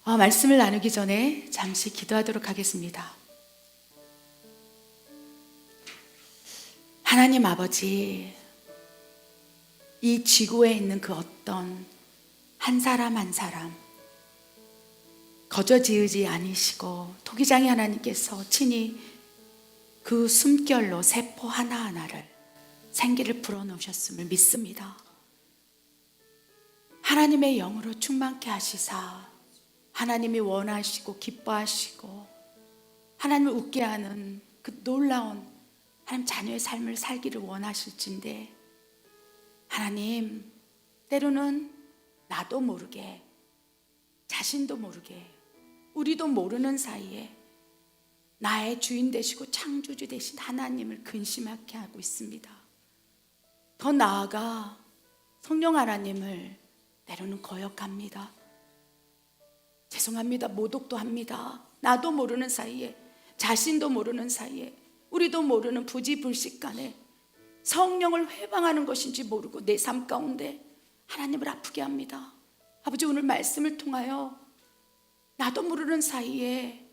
말씀을 나누기 전에 잠시 기도하도록 하겠습니다. 하나님 아버지, 이 지구에 있는 그 어떤 한 사람 한 사람 거저지으지 아니시고 토기장의 하나님께서 친히 그 숨결로 세포 하나하나를 생기를 불어넣으셨음을 믿습니다. 하나님의 영으로 충만케 하시사 하나님이 원하시고 기뻐하시고 하나님을 웃게 하는 그 놀라운 하나님 자녀의 삶을 살기를 원하실진데, 하나님 때로는 나도 모르게 자신도 모르게 우리도 모르는 사이에 나의 주인 되시고 창조주 되신 하나님을 근심하게 하고 있습니다. 더 나아가 성령 하나님을 때로는 거역합니다. 죄송합니다. 모독도 합니다. 나도 모르는 사이에, 자신도 모르는 사이에, 우리도 모르는 부지불식간에 성령을 회방하는 것인지 모르고 내 삶 가운데 하나님을 아프게 합니다. 아버지, 오늘 말씀을 통하여 나도 모르는 사이에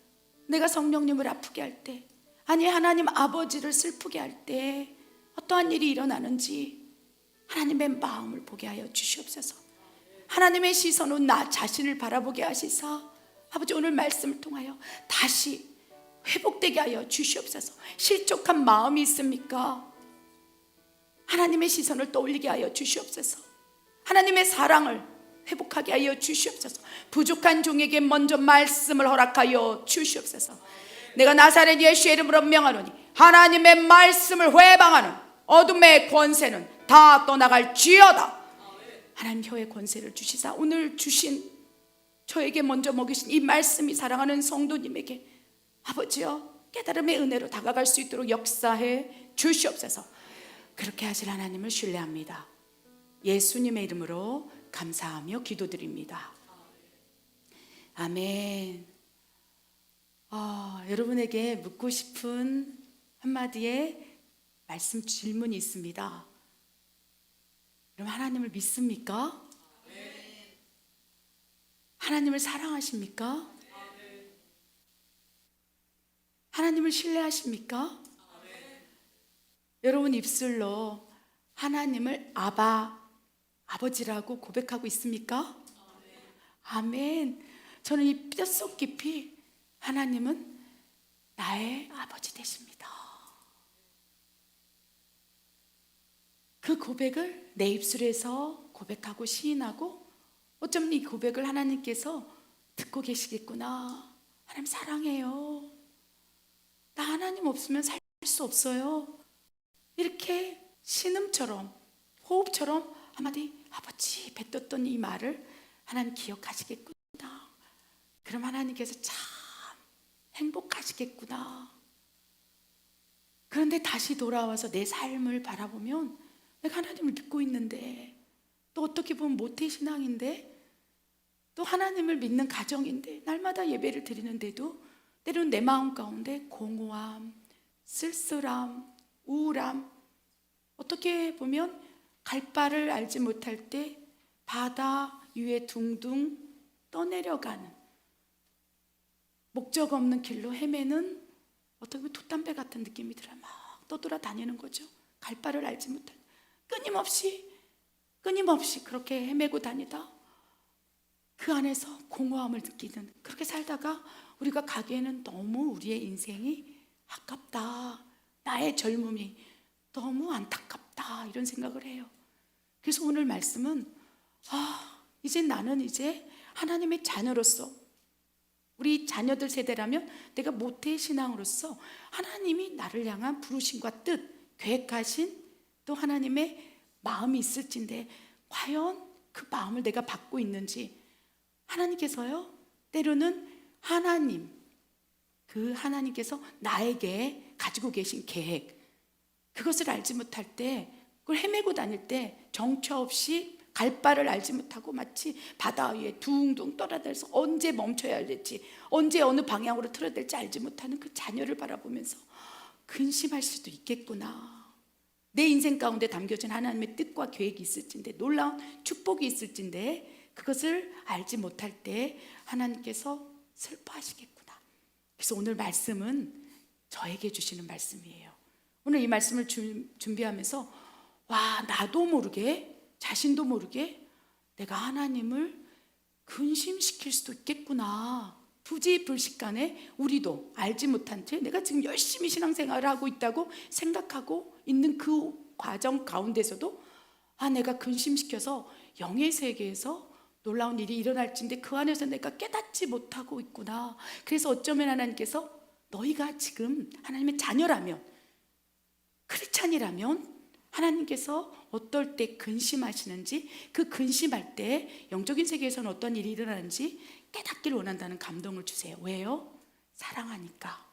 내가 성령님을 아프게 할 때, 아니 하나님 아버지를 슬프게 할 때 어떠한 일이 일어나는지 하나님의 마음을 보게 하여 주시옵소서. 하나님의 시선은 나 자신을 바라보게 하시사 아버지, 오늘 말씀을 통하여 다시 회복되게 하여 주시옵소서. 실족한 마음이 있습니까? 하나님의 시선을 떠올리게 하여 주시옵소서. 하나님의 사랑을 회복하게 하여 주시옵소서. 부족한 종에게 먼저 말씀을 허락하여 주시옵소서. 내가 나사렛 예수의 이름으로 명하노니 하나님의 말씀을 회방하는 어둠의 권세는 다 떠나갈지어다. 하나님 혀의 권세를 주시사 오늘 주신 저에게 먼저 먹이신 이 말씀이 사랑하는 성도님에게 아버지여 깨달음의 은혜로 다가갈 수 있도록 역사해 주시옵소서. 그렇게 하실 하나님을 신뢰합니다. 예수님의 이름으로 감사하며 기도드립니다. 아멘. 여러분에게 묻고 싶은 한마디의 말씀 질문이 있습니다. 여러분, 하나님을 믿습니까? 하나님을 사랑하십니까? 하나님을 신뢰하십니까? 여러분 입술로 하나님을 아버지라고 고백하고 있습니까? 아멘. 저는 이 뼛속 깊이 하나님은 나의 아버지 되십니다. 그 고백을 내 입술에서 고백하고 시인하고, 어쩌면 이 고백을 하나님께서 듣고 계시겠구나. 하나님 사랑해요. 나 하나님 없으면 살 수 없어요. 이렇게 신음처럼 호흡처럼 한마디 아버지 뱉었던 이 말을 하나님 기억하시겠구나. 그럼 하나님께서 참 행복하시겠구나. 그런데 다시 돌아와서 내 삶을 바라보면 내가 하나님을 믿고 있는데, 또 어떻게 보면 모태신앙인데, 또 하나님을 믿는 가정인데, 날마다 예배를 드리는데도 때로는 내 마음 가운데 공허함, 쓸쓸함, 우울함, 어떻게 보면 갈 바를 알지 못할 때 바다 위에 둥둥 떠내려가는, 목적 없는 길로 헤매는 어떻게 보면 돛담배 같은 느낌이 들어요. 막 떠돌아다니는 거죠. 갈 바를 알지 못할, 끊임없이 그렇게 헤매고 다니다 그 안에서 공허함을 느끼는, 그렇게 살다가 우리가 가기에는 너무 우리의 인생이 아깝다, 나의 젊음이 너무 안타깝다, 이런 생각을 해요. 그래서 오늘 말씀은 이제 나는 이제 하나님의 자녀로서, 우리 자녀들 세대라면 내가 모태신앙으로서 하나님이 나를 향한 부르심과 뜻, 계획하신 또 하나님의 마음이 있을진데, 과연 그 마음을 내가 받고 있는지. 하나님께서요, 때로는 그 하나님께서 나에게 가지고 계신 계획, 그것을 알지 못할 때, 그걸 헤매고 다닐 때 정처 없이 갈 바를 알지 못하고 마치 바다 위에 둥둥 떠나들어서 언제 멈춰야 할지, 언제 어느 방향으로 틀어야 될지 알지 못하는 그 자녀를 바라보면서 근심할 수도 있겠구나. 내 인생 가운데 담겨진 하나님의 뜻과 계획이 있을진데, 놀라운 축복이 있을진데, 그것을 알지 못할 때 하나님께서 슬퍼하시겠구나. 그래서 오늘 말씀은 저에게 주시는 말씀이에요. 오늘 이 말씀을 준비하면서 와, 나도 모르게, 자신도 모르게 내가 하나님을 근심시킬 수도 있겠구나. 부지불식간에 우리도 알지 못한 채 내가 지금 열심히 신앙생활을 하고 있다고 생각하고 있는 그 과정 가운데서도 내가 근심시켜서 영의 세계에서 놀라운 일이 일어날지인데 그 안에서 내가 깨닫지 못하고 있구나. 그래서 어쩌면 하나님께서 너희가 지금 하나님의 자녀라면, 크리스찬이라면 하나님께서 어떨 때 근심하시는지, 그 근심할 때 영적인 세계에서는 어떤 일이 일어나는지 깨닫기를 원한다는 감동을 주세요. 왜요? 사랑하니까.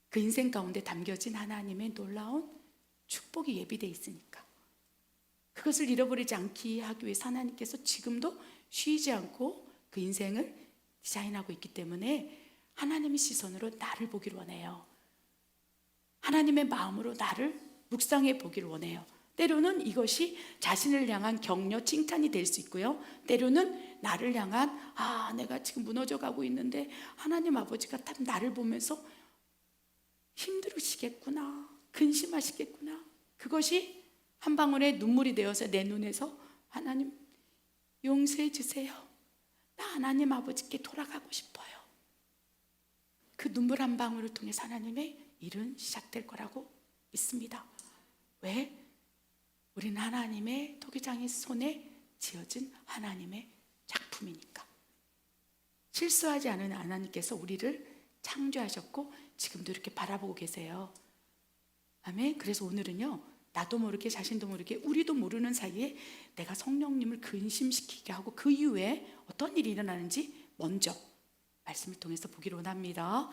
그 인생 가운데 담겨진 하나님의 놀라운 축복이 예비되어 있으니까. 그것을 잃어버리지 않게 하기 위해서 하나님께서 지금도 쉬지 않고 그 인생을 디자인하고 있기 때문에 하나님의 시선으로 나를 보기를 원해요. 하나님의 마음으로 나를 묵상해 보기를 원해요. 때로는 이것이 자신을 향한 격려, 칭찬이 될 수 있고요. 때로는 나를 향한 내가 지금 무너져 가고 있는데 하나님 아버지가 참 나를 보면서 힘들으시겠구나, 근심하시겠구나. 그것이 한 방울의 눈물이 되어서 내 눈에서 하나님 용서해 주세요. 나 하나님 아버지께 돌아가고 싶어요. 그 눈물 한 방울을 통해서 하나님의 일은 시작될 거라고 믿습니다. 왜? 우리는 하나님의 토기장의 손에 지어진 하나님의 작품이니까. 실수하지 않은 하나님께서 우리를 창조하셨고 지금도 이렇게 바라보고 계세요. 아멘. 그래서 오늘은요, 나도 모르게, 자신도 모르게, 우리도 모르는 사이에 내가 성령님을 근심시키게 하고 그 이후에 어떤 일이 일어나는지 먼저 말씀을 통해서 보기를 원합니다.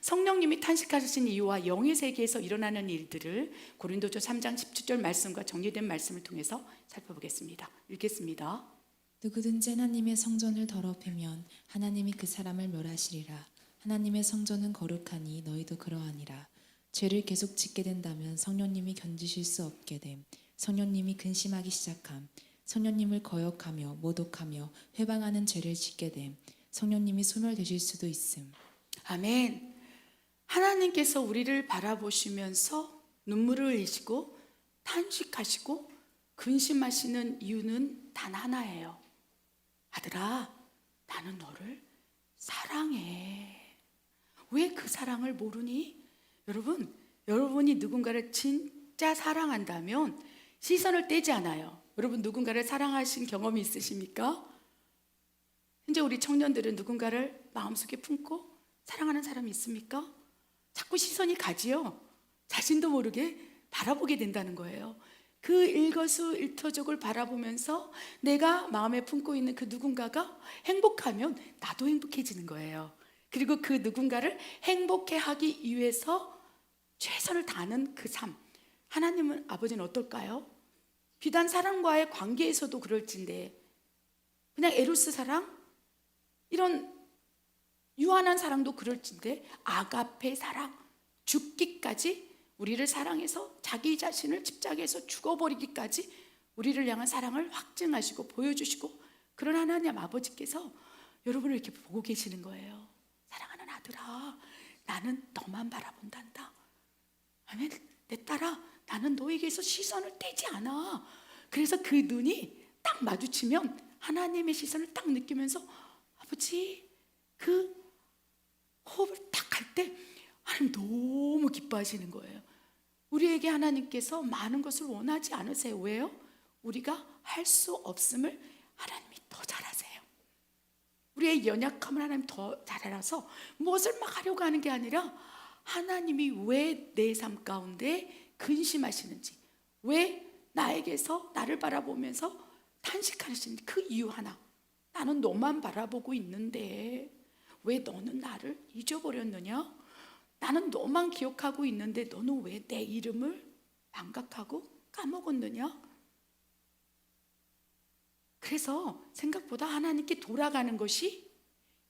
성령님이 탄식하신 이유와 영의 세계에서 일어나는 일들을 고린도서 3장 17절 말씀과 정리된 말씀을 통해서 살펴보겠습니다. 읽겠습니다. 누구든지 하나님의 성전을 더럽히면 하나님이 그 사람을 멸하시리라. 하나님의 성전은 거룩하니 너희도 그러하니라. 죄를 계속 짓게 된다면 성령님이 견디실 수 없게 됨. 성령님이 근심하기 시작함. 성령님을 거역하며 모독하며 회방하는 죄를 짓게 됨. 성령님이 소멸되실 수도 있음. 아멘. 하나님께서 우리를 바라보시면서 눈물을 흘리시고 탄식하시고 근심하시는 이유는 단 하나예요. 아들아, 나는 너를 사랑해. 왜 그 사랑을 모르니? 여러분이 누군가를 진짜 사랑한다면 시선을 떼지 않아요. 여러분 누군가를 사랑하신 경험이 있으십니까? 현재 우리 청년들은 누군가를 마음속에 품고 사랑하는 사람이 있습니까? 자꾸 시선이 가지요. 자신도 모르게 바라보게 된다는 거예요. 그 일거수일투족을 바라보면서 내가 마음에 품고 있는 그 누군가가 행복하면 나도 행복해지는 거예요. 그리고 그 누군가를 행복해 하기 위해서 최선을 다하는 그 삶. 하나님은, 아버지는 어떨까요? 비단 사랑과의 관계에서도 그럴진데, 그냥 에로스 사랑? 이런 유한한 사랑도 그럴진데, 아가페 사랑, 죽기까지 우리를 사랑해서 자기 자신을 집착해서 죽어버리기까지 우리를 향한 사랑을 확증하시고 보여주시고, 그런 하나님 아버지께서 여러분을 이렇게 보고 계시는 거예요. 사랑하는 아들아, 나는 너만 바라본단다. 아멘. 내 딸아, 나는 너에게서 시선을 떼지 않아. 그래서 그 눈이 딱 마주치면 하나님의 시선을 딱 느끼면서 아버지, 그 호흡을 딱 할 때 하나님 너무 기뻐하시는 거예요. 우리에게 하나님께서 많은 것을 원하지 않으세요. 왜요? 우리가 할 수 없음을 하나님이 더 잘하세요. 우리의 연약함을 하나님 더 잘 알아서 무엇을 막 하려고 하는 게 아니라 하나님이 왜 내 삶 가운데 근심하시는지, 왜 나에게서 나를 바라보면서 탄식하시는지 그 이유 하나. 나는 너만 바라보고 있는데 왜 너는 나를 잊어버렸느냐? 나는 너만 기억하고 있는데 너는 왜 내 이름을 망각하고 까먹었느냐? 그래서 생각보다 하나님께 돌아가는 것이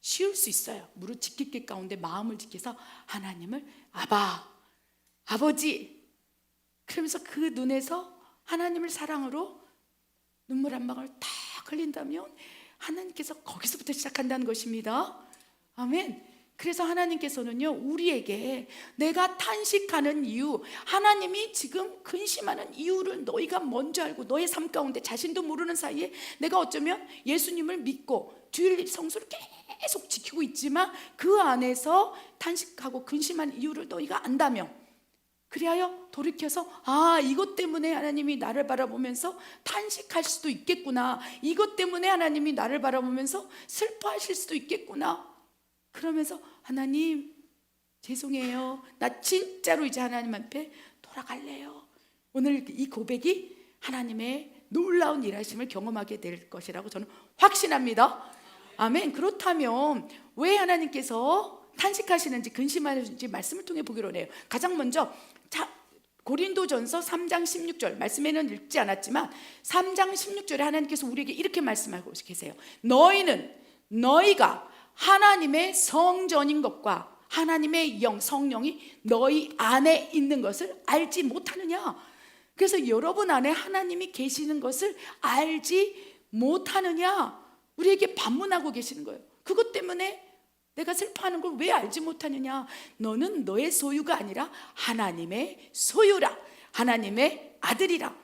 쉬울 수 있어요. 무릇 지키길 가운데 마음을 지켜서 하나님을 아바, 아버지, 그러면서 그 눈에서 하나님을 사랑으로 눈물 한 방울 딱 흘린다면 하나님께서 거기서부터 시작한다는 것입니다. 아멘. 그래서 하나님께서는요, 우리에게 내가 탄식하는 이유, 하나님이 지금 근심하는 이유를 너희가 먼저 알고 너의 삶 가운데 자신도 모르는 사이에 내가 어쩌면 예수님을 믿고 주일 성수를 계속 지키고 있지만 그 안에서 탄식하고 근심한 이유를 너희가 안다면, 그리하여 돌이켜서 이것 때문에 하나님이 나를 바라보면서 탄식할 수도 있겠구나, 이것 때문에 하나님이 나를 바라보면서 슬퍼하실 수도 있겠구나, 그러면서 하나님 죄송해요, 나 진짜로 이제 하나님 앞에 돌아갈래요. 오늘 이 고백이 하나님의 놀라운 일하심을 경험하게 될 것이라고 저는 확신합니다. 아멘. 그렇다면 왜 하나님께서 탄식하시는지 근심하시는지 말씀을 통해 보기로 해요. 가장 먼저 고린도전서 3장 16절 말씀에는 읽지 않았지만 3장 16절에 하나님께서 우리에게 이렇게 말씀하고 계세요. 너희가 하나님의 성전인 것과 하나님의 영, 성령이 너희 안에 있는 것을 알지 못하느냐. 그래서 여러분 안에 하나님이 계시는 것을 알지 못하느냐, 우리에게 반문하고 계시는 거예요. 그것 때문에 내가 슬퍼하는 걸 왜 알지 못하느냐. 너는 너의 소유가 아니라 하나님의 소유라, 하나님의 아들이라.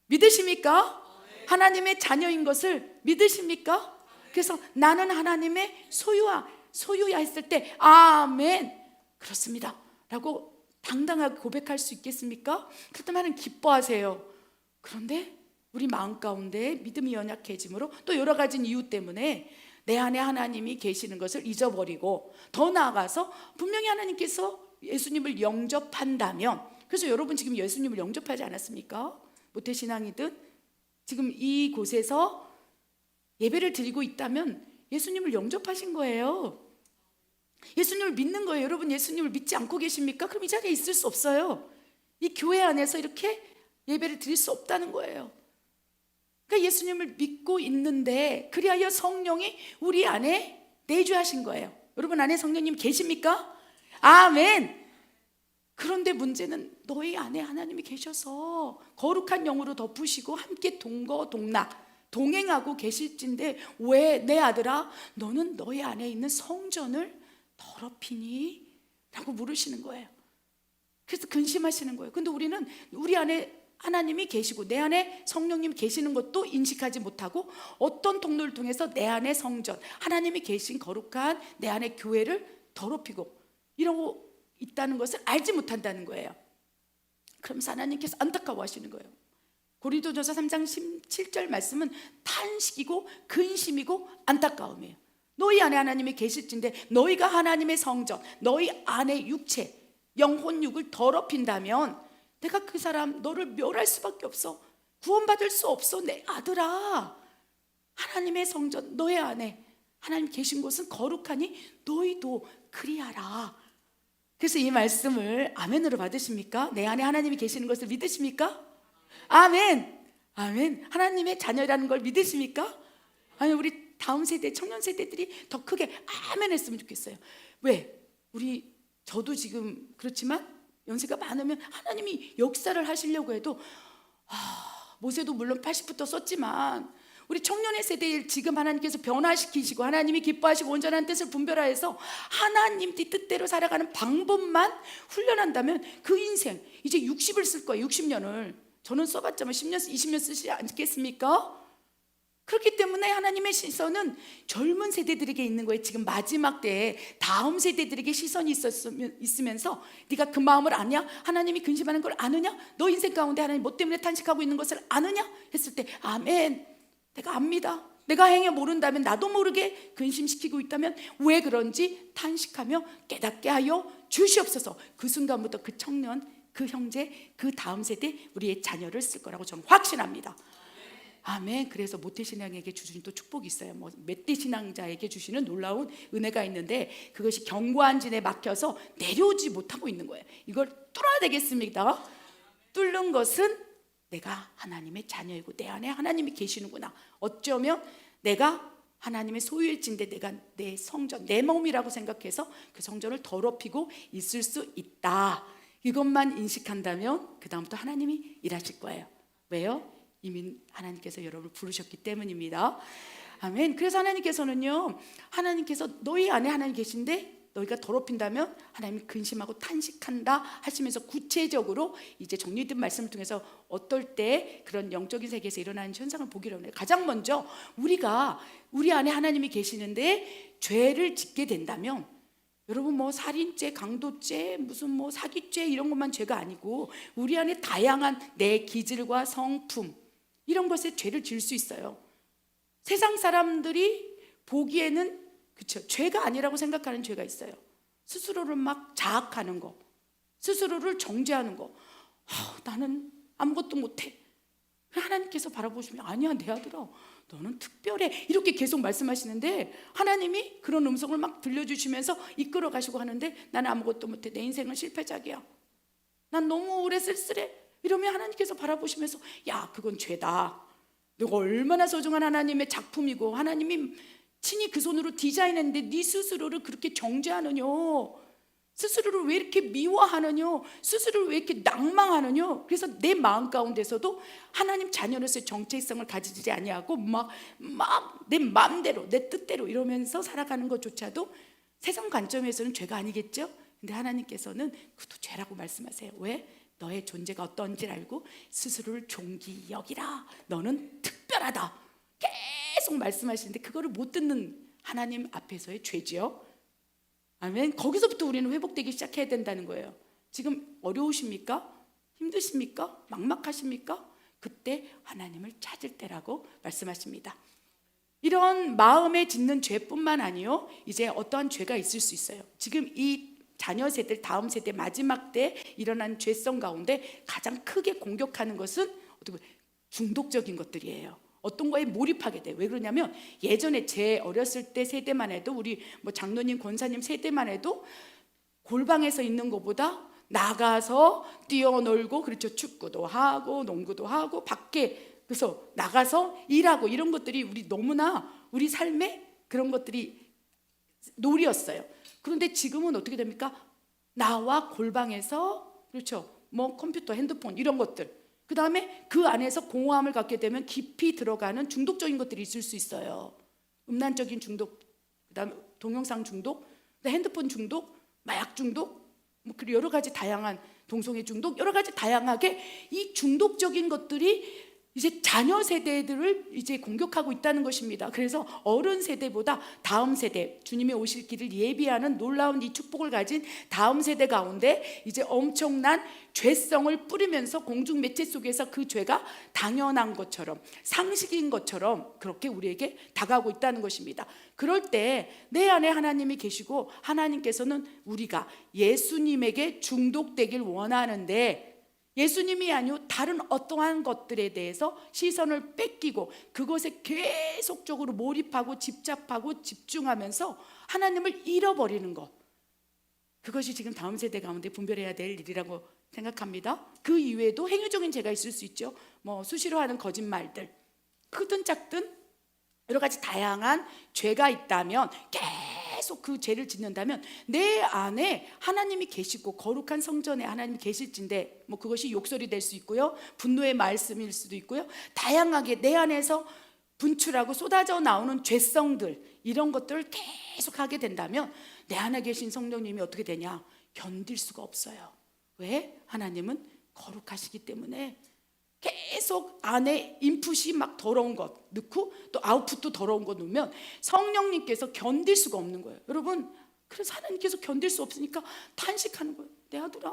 믿으십니까? 하나님의 자녀인 것을 믿으십니까? 그래서 나는 하나님의 소유야 했을 때 아멘, 그렇습니다 라고 당당하게 고백할 수 있겠습니까? 그렇다면 기뻐하세요. 그런데 우리 마음 가운데 믿음이 연약해짐으로 또 여러 가지 이유 때문에 내 안에 하나님이 계시는 것을 잊어버리고, 더 나아가서 분명히 하나님께서 예수님을 영접한다면, 그래서 여러분 지금 예수님을 영접하지 않았습니까? 모태신앙이든 지금 이곳에서 예배를 드리고 있다면 예수님을 영접하신 거예요. 예수님을 믿는 거예요. 여러분 예수님을 믿지 않고 계십니까? 그럼 이 자리에 있을 수 없어요. 이 교회 안에서 이렇게 예배를 드릴 수 없다는 거예요. 그러니까 예수님을 믿고 있는데 그리하여 성령이 우리 안에 내주하신 거예요. 여러분 안에 성령님 계십니까? 아멘. 그런데 문제는 너희 안에 하나님이 계셔서 거룩한 영으로 덮으시고 함께 동행하고 계실진데 왜 내 아들아 너는 너희 안에 있는 성전을 더럽히니? 라고 물으시는 거예요. 그래서 근심하시는 거예요. 근데 우리는 우리 안에 하나님이 계시고 내 안에 성령님이 계시는 것도 인식하지 못하고 어떤 통로를 통해서 내 안에 성전, 하나님이 계신 거룩한 내 안에 교회를 더럽히고 이러고 있다는 것을 알지 못한다는 거예요. 그러면서 하나님께서 안타까워하시는 거예요. 고린도전서 3장 17절 말씀은 탄식이고 근심이고 안타까움이에요. 너희 안에 하나님이 계실진데 너희가 하나님의 성전, 너희 안에 육체, 영혼육을 더럽힌다면 내가 그 사람 너를 멸할 수밖에 없어. 구원받을 수 없어. 내 아들아, 하나님의 성전 너희 안에 하나님 계신 곳은 거룩하니 너희도 그리하라. 그래서 이 말씀을 아멘으로 받으십니까? 내 안에 하나님이 계시는 것을 믿으십니까? 아멘. 아멘. 하나님의 자녀라는 걸 믿으십니까? 아니 우리 다음 세대, 청년 세대들이 더 크게 아멘 했으면 좋겠어요. 왜? 저도 지금 그렇지만 연세가 많으면 하나님이 역사를 하시려고 해도 모세도 물론 80부터 썼지만 우리 청년의 세대에 지금 하나님께서 변화시키시고 하나님이 기뻐하시고 온전한 뜻을 분별하여서 하나님 뜻대로 살아가는 방법만 훈련한다면 그 인생 이제 60을 쓸 거예요. 60년을 저는 써봤자 10년 20년 쓰시지 않겠습니까? 그렇기 때문에 하나님의 시선은 젊은 세대들에게 있는 거예요. 지금 마지막 때에 다음 세대들에게 시선이 있으면서 네가 그 마음을 아냐? 하나님이 근심하는 걸 아느냐? 너 인생 가운데 하나님 뭐 때문에 탄식하고 있는 것을 아느냐? 했을 때 아멘, 내가 압니다. 내가 행해 모른다면 나도 모르게 근심시키고 있다면 왜 그런지 탄식하며 깨닫게 하여 주시옵소서. 그 순간부터 그 청년, 그 형제, 그 다음 세대 우리의 자녀를 쓸 거라고 저는 확신합니다. 아멘. 그래서 모태신앙에게 주시는 또 축복이 있어요. 멧돼신앙자에게 주시는 놀라운 은혜가 있는데 그것이 견고한 진에 막혀서 내려오지 못하고 있는 거예요. 이걸 뚫어야 되겠습니다. 뚫는 것은 내가 하나님의 자녀이고 내 안에 하나님이 계시는구나. 어쩌면 내가 하나님의 소유일진데 내가 내 성전, 내 몸이라고 생각해서 그 성전을 더럽히고 있을 수 있다. 이것만 인식한다면 그 다음부터 하나님이 일하실 거예요. 왜요? 이미 하나님께서 여러분을 부르셨기 때문입니다. 아멘. 그래서 하나님께서는요, 하나님께서 너희 안에 하나님 계신데 너희가 더럽힌다면 하나님이 근심하고 탄식한다 하시면서 구체적으로 이제 정리된 말씀을 통해서 어떨 때 그런 영적인 세계에서 일어나는 현상을 보기로 해요. 가장 먼저 우리가 우리 안에 하나님이 계시는데 죄를 짓게 된다면, 여러분 뭐 살인죄, 강도죄, 무슨 뭐 사기죄 이런 것만 죄가 아니고 우리 안에 다양한 내 기질과 성품 이런 것에 죄를 지을 수 있어요. 세상 사람들이 보기에는 그렇죠, 죄가 아니라고 생각하는 죄가 있어요. 스스로를 막 자학하는 거, 스스로를 정죄하는 거. 나는 아무것도 못해. 하나님께서 바라보시면 아니야 내 아들아, 너는 특별해, 이렇게 계속 말씀하시는데 하나님이 그런 음성을 막 들려주시면서 이끌어 가시고 하는데 나는 아무것도 못해, 내 인생은 실패작이야, 난 너무 오래 쓸쓸해, 이러면 하나님께서 바라보시면서 야 그건 죄다. 너가 얼마나 소중한 하나님의 작품이고 하나님이 친히 그 손으로 디자인했는데 네 스스로를 그렇게 정죄하느냐, 스스로를 왜 이렇게 미워하느냐, 스스로를 왜 이렇게 낭망하느냐. 그래서 내 마음 가운데서도 하나님 자녀로서의 정체성을 가지지 아니하고 막 내 마음대로 내 뜻대로 이러면서 살아가는 것조차도 세상 관점에서는 죄가 아니겠죠. 근데 하나님께서는 그것도 죄라고 말씀하세요. 왜? 너의 존재가 어떤지 알고 스스로를 존귀 여기라, 너는 특별하다 계속 말씀하시는데 그거를 못 듣는 하나님 앞에서의 죄지요. 아멘. 거기서부터 우리는 회복되기 시작해야 된다는 거예요. 지금 어려우십니까? 힘드십니까? 막막하십니까? 그때 하나님을 찾을 때라고 말씀하십니다. 이런 마음에 짓는 죄뿐만 아니요, 이제 어떠한 죄가 있을 수 있어요. 지금 이 자녀 세대, 다음 세대, 마지막 때 일어난 죄성 가운데 가장 크게 공격하는 것은 어떻게 중독적인 것들이에요. 어떤 거에 몰입하게 돼. 왜 그러냐면 예전에 제 어렸을 때 세대만 해도, 우리 뭐 장로님, 권사님 세대만 해도 골방에서 있는 것보다 나가서 뛰어놀고, 그렇죠, 축구도 하고 농구도 하고 밖에 그래서 나가서 일하고 이런 것들이 우리 너무나 우리 삶에 그런 것들이 놀이였어요. 그런데 지금은 어떻게 됩니까? 나와 골방에서, 그렇죠, 뭐 컴퓨터, 핸드폰 이런 것들, 그 다음에 그 안에서 공허함을 갖게 되면 깊이 들어가는 중독적인 것들이 있을 수 있어요. 음란적인 중독, 그 다음에 동영상 중독, 핸드폰 중독, 마약 중독, 뭐 그리고 여러 가지 다양한 동성애 중독, 여러 가지 다양하게 이 중독적인 것들이 이제 자녀 세대들을 이제 공격하고 있다는 것입니다. 그래서 어른 세대보다 다음 세대, 주님의 오실 길을 예비하는 놀라운 이 축복을 가진 다음 세대 가운데 이제 엄청난 죄성을 뿌리면서 공중 매체 속에서 그 죄가 당연한 것처럼, 상식인 것처럼 그렇게 우리에게 다가오고 있다는 것입니다. 그럴 때 내 안에 하나님이 계시고 하나님께서는 우리가 예수님에게 중독되길 원하는데, 예수님이 아니고 다른 어떠한 것들에 대해서 시선을 뺏기고 그것에 계속적으로 몰입하고 집착하고 집중하면서 하나님을 잃어버리는 것, 그것이 지금 다음 세대 가운데 분별해야 될 일이라고 생각합니다. 그 이외에도 행위적인 죄가 있을 수 있죠. 뭐 수시로 하는 거짓말들, 크든 작든 여러 가지 다양한 죄가 있다면, 계속 그 죄를 짓는다면 내 안에 하나님이 계시고 거룩한 성전에 하나님이 계실진데, 뭐 그것이 욕설이 될 수 있고요, 분노의 말씀일 수도 있고요, 다양하게 내 안에서 분출하고 쏟아져 나오는 죄성들, 이런 것들을 계속 하게 된다면 내 안에 계신 성령님이 어떻게 되냐? 견딜 수가 없어요. 왜? 하나님은 거룩하시기 때문에 계속 안에 인풋이 막 더러운 것 넣고 또 아웃풋도 더러운 것 넣으면 성령님께서 견딜 수가 없는 거예요. 여러분, 그래서 하나님께서 견딜 수 없으니까 탄식하는 거예요. 내 아들아,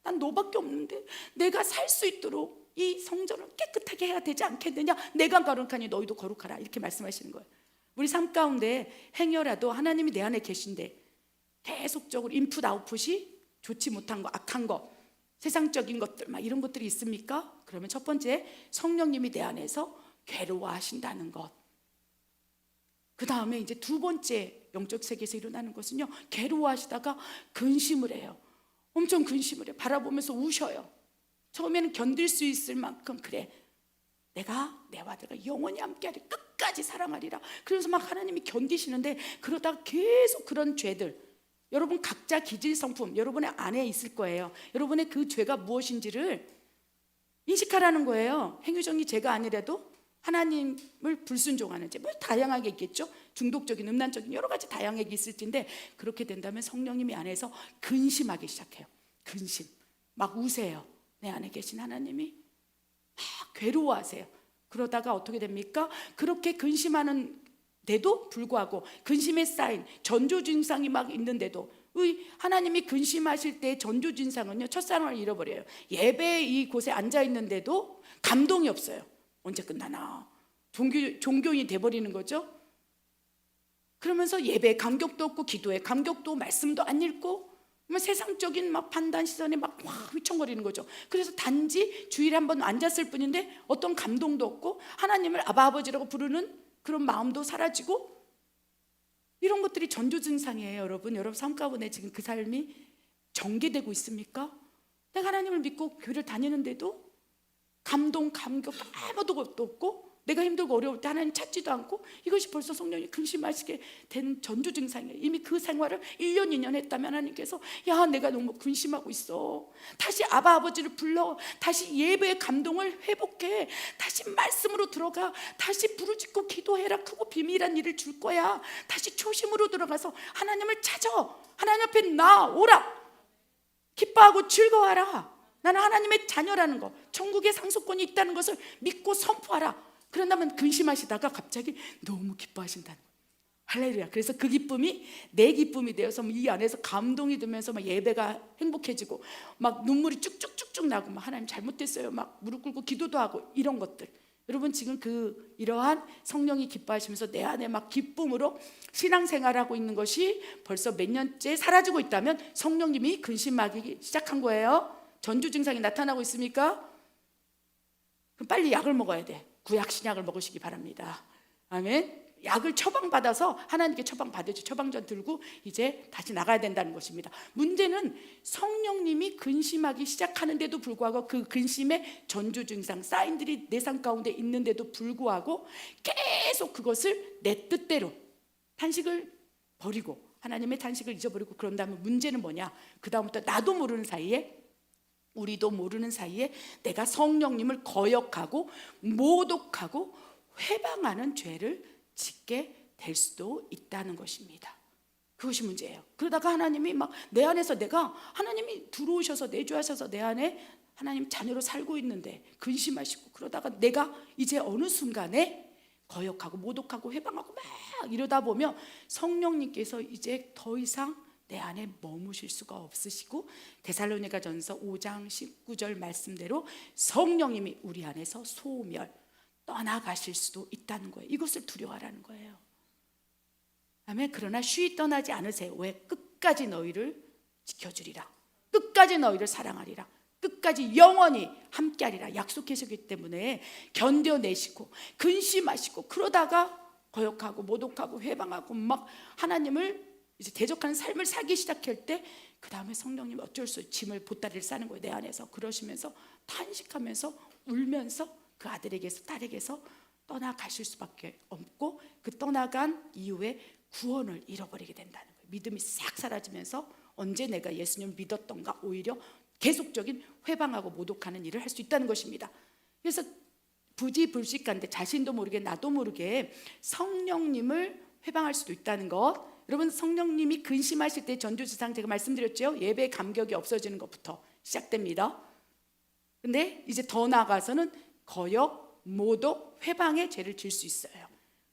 난 너밖에 없는데 내가 살 수 있도록 이 성전을 깨끗하게 해야 되지 않겠느냐? 내가 거룩하니 너희도 거룩하라, 이렇게 말씀하시는 거예요. 우리 삶 가운데 행여라도 하나님이 내 안에 계신데 계속적으로 인풋 아웃풋이 좋지 못한 거, 악한 거, 세상적인 것들 막 이런 것들이 있습니까? 그러면 첫 번째, 성령님이 내 안에서 괴로워하신다는 것. 그 다음에 이제 두 번째 영적 세계에서 일어나는 것은요, 괴로워하시다가 근심을 해요. 엄청 근심을 해요. 바라보면서 우셔요. 처음에는 견딜 수 있을 만큼, 그래, 내가 내 아들과 영원히 함께하리, 끝까지 사랑하리라. 그래서 막 하나님이 견디시는데, 그러다가 계속 그런 죄들, 여러분 각자 기질 성품 여러분의 안에 있을 거예요. 여러분의 그 죄가 무엇인지를 인식하라는 거예요. 행위정이 죄가 아니라도 하나님을 불순종하는 죄, 뭐 다양하게 있겠죠. 중독적인, 음란적인 여러 가지 다양하게 있을 텐데, 그렇게 된다면 성령님이 안에서 근심하기 시작해요. 근심, 막 우세요. 내 안에 계신 하나님이 막 괴로워하세요. 그러다가 어떻게 됩니까? 그렇게 근심하는 데도 불구하고, 근심에 쌓인 전조 증상이 막 있는데도, 하나님이 근심하실 때 전조 증상은요, 첫사랑을 잃어버려요. 예배 이곳에 앉아 있는데도 감동이 없어요. 언제 끝나나 종교인이 돼버리는 거죠. 그러면서 예배에 감격도 없고, 기도에 감격도, 말씀도 안 읽고, 세상적인 막 판단 시선에 막 휘청거리는 거죠. 그래서 단지 주일에 한번 앉았을 뿐인데 어떤 감동도 없고, 하나님을 아바 아버지라고 부르는 그런 마음도 사라지고, 이런 것들이 전조 증상이에요. 여러분 삶 가운데 지금 그 삶이 전개되고 있습니까? 내가 하나님을 믿고 교회를 다니는데도 감동, 감격 아무것도 없고, 내가 힘들고 어려울 때 하나님 찾지도 않고, 이것이 벌써 성령이 근심하시게 된 전조 증상이에요. 이미 그 생활을 1년, 2년 했다면 하나님께서, 야, 내가 너무 근심하고 있어. 다시 아바 아버지를 불러, 다시 예배의 감동을 회복해, 다시 말씀으로 들어가, 다시 부르짖고 기도해라. 크고 비밀한 일을 줄 거야. 다시 초심으로 들어가서 하나님을 찾아, 하나님 앞에 나오라. 기뻐하고 즐거워하라. 나는 하나님의 자녀라는 거, 천국의 상속권이 있다는 것을 믿고 선포하라. 그런다면 근심하시다가 갑자기 너무 기뻐하신다는 거예요. 할렐루야. 그래서 그 기쁨이 내 기쁨이 되어서 이 안에서 감동이 들면서 막 예배가 행복해지고, 막 눈물이 쭉쭉쭉쭉 나고, 막 하나님 잘못됐어요, 막 무릎 꿇고 기도도 하고, 이런 것들. 여러분 지금 이러한 성령이 기뻐하시면서 내 안에 막 기쁨으로 신앙생활하고 있는 것이 벌써 몇 년째 사라지고 있다면 성령님이 근심하기 시작한 거예요. 전조 증상이 나타나고 있습니까? 그럼 빨리 약을 먹어야 돼. 구약 신약을 먹으시기 바랍니다. 아멘. 약을 처방받아서 하나님께 처방받으죠. 처방전 들고 이제 다시 나가야 된다는 것입니다. 문제는 성령님이 근심하기 시작하는데도 불구하고, 그 근심의 전조 증상, 사인들이 내 삶 가운데 있는데도 불구하고 계속 그것을 내 뜻대로 탄식을 버리고, 하나님의 탄식을 잊어버리고, 그런다면 문제는 뭐냐? 그 다음부터 나도 모르는 사이에, 우리도 모르는 사이에 내가 성령님을 거역하고 모독하고 회방하는 죄를 짓게 될 수도 있다는 것입니다. 그것이 문제예요. 그러다가 하나님이 막 내 안에서, 내가 하나님이 들어오셔서 내주하셔서 내 안에 하나님 자녀로 살고 있는데 근심하시고, 그러다가 내가 이제 어느 순간에 거역하고 모독하고 회방하고 막 이러다 보면 성령님께서 이제 더 이상 내 안에 머무실 수가 없으시고, 데살로니가전서 5장 19절 말씀대로 성령님이 우리 안에서 소멸, 떠나가실 수도 있다는 거예요. 이것을 두려워하라는 거예요. 아멘. 그러나 쉬이 떠나지 않으세요. 왜? 끝까지 너희를 지켜주리라. 끝까지 너희를 사랑하리라. 끝까지 영원히 함께하리라 약속하셨기 때문에 견뎌내시고 근심하시고, 그러다가 거역하고 모독하고 회방하고 막 하나님을 이제 대적하는 삶을 살기 시작할 때, 그 다음에 성령님 어쩔 수 없이 짐을 보따리를 싸는 거예요. 내 안에서. 그러시면서 탄식하면서 울면서 그 아들에게서 딸에게서 떠나가실 수밖에 없고, 그 떠나간 이후에 구원을 잃어버리게 된다는 거예요. 믿음이 싹 사라지면서 언제 내가 예수님을 믿었던가, 오히려 계속적인 회방하고 모독하는 일을 할 수 있다는 것입니다. 그래서 부지불식간데 자신도 모르게 나도 모르게 성령님을 회방할 수도 있다는 것. 여러분 성령님이 근심하실 때 전조증상 제가 말씀드렸죠. 예배 감격이 없어지는 것부터 시작됩니다. 근데 이제 더 나아가서는 거역, 모독, 회방의 죄를 질 수 있어요.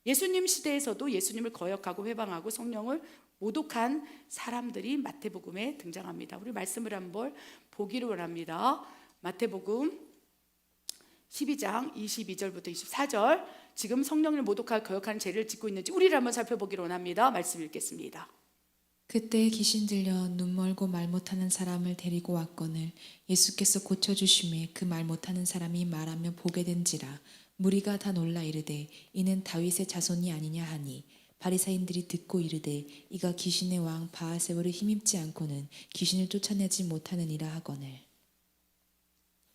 예수님 시대에서도 예수님을 거역하고 회방하고 성령을 모독한 사람들이 마태복음에 등장합니다. 우리 말씀을 한번 보기를 원합니다. 마태복음 12장 22절부터 24절. 지금 성령을 모독하고 거역하는 죄를 짓고 있는지 우리를 한번 살펴보기를 원합니다. 말씀 읽겠습니다. 그때 귀신 들려 눈 멀고 말 못하는 사람을 데리고 왔거늘 예수께서 고쳐주심에 그 말 못하는 사람이 말하며 보게 된지라. 무리가 다 놀라 이르되 이는 다윗의 자손이 아니냐 하니, 바리사인들이 듣고 이르되 이가 귀신의 왕 바알세불을 힘입지 않고는 귀신을 쫓아내지 못하느니라 하거늘.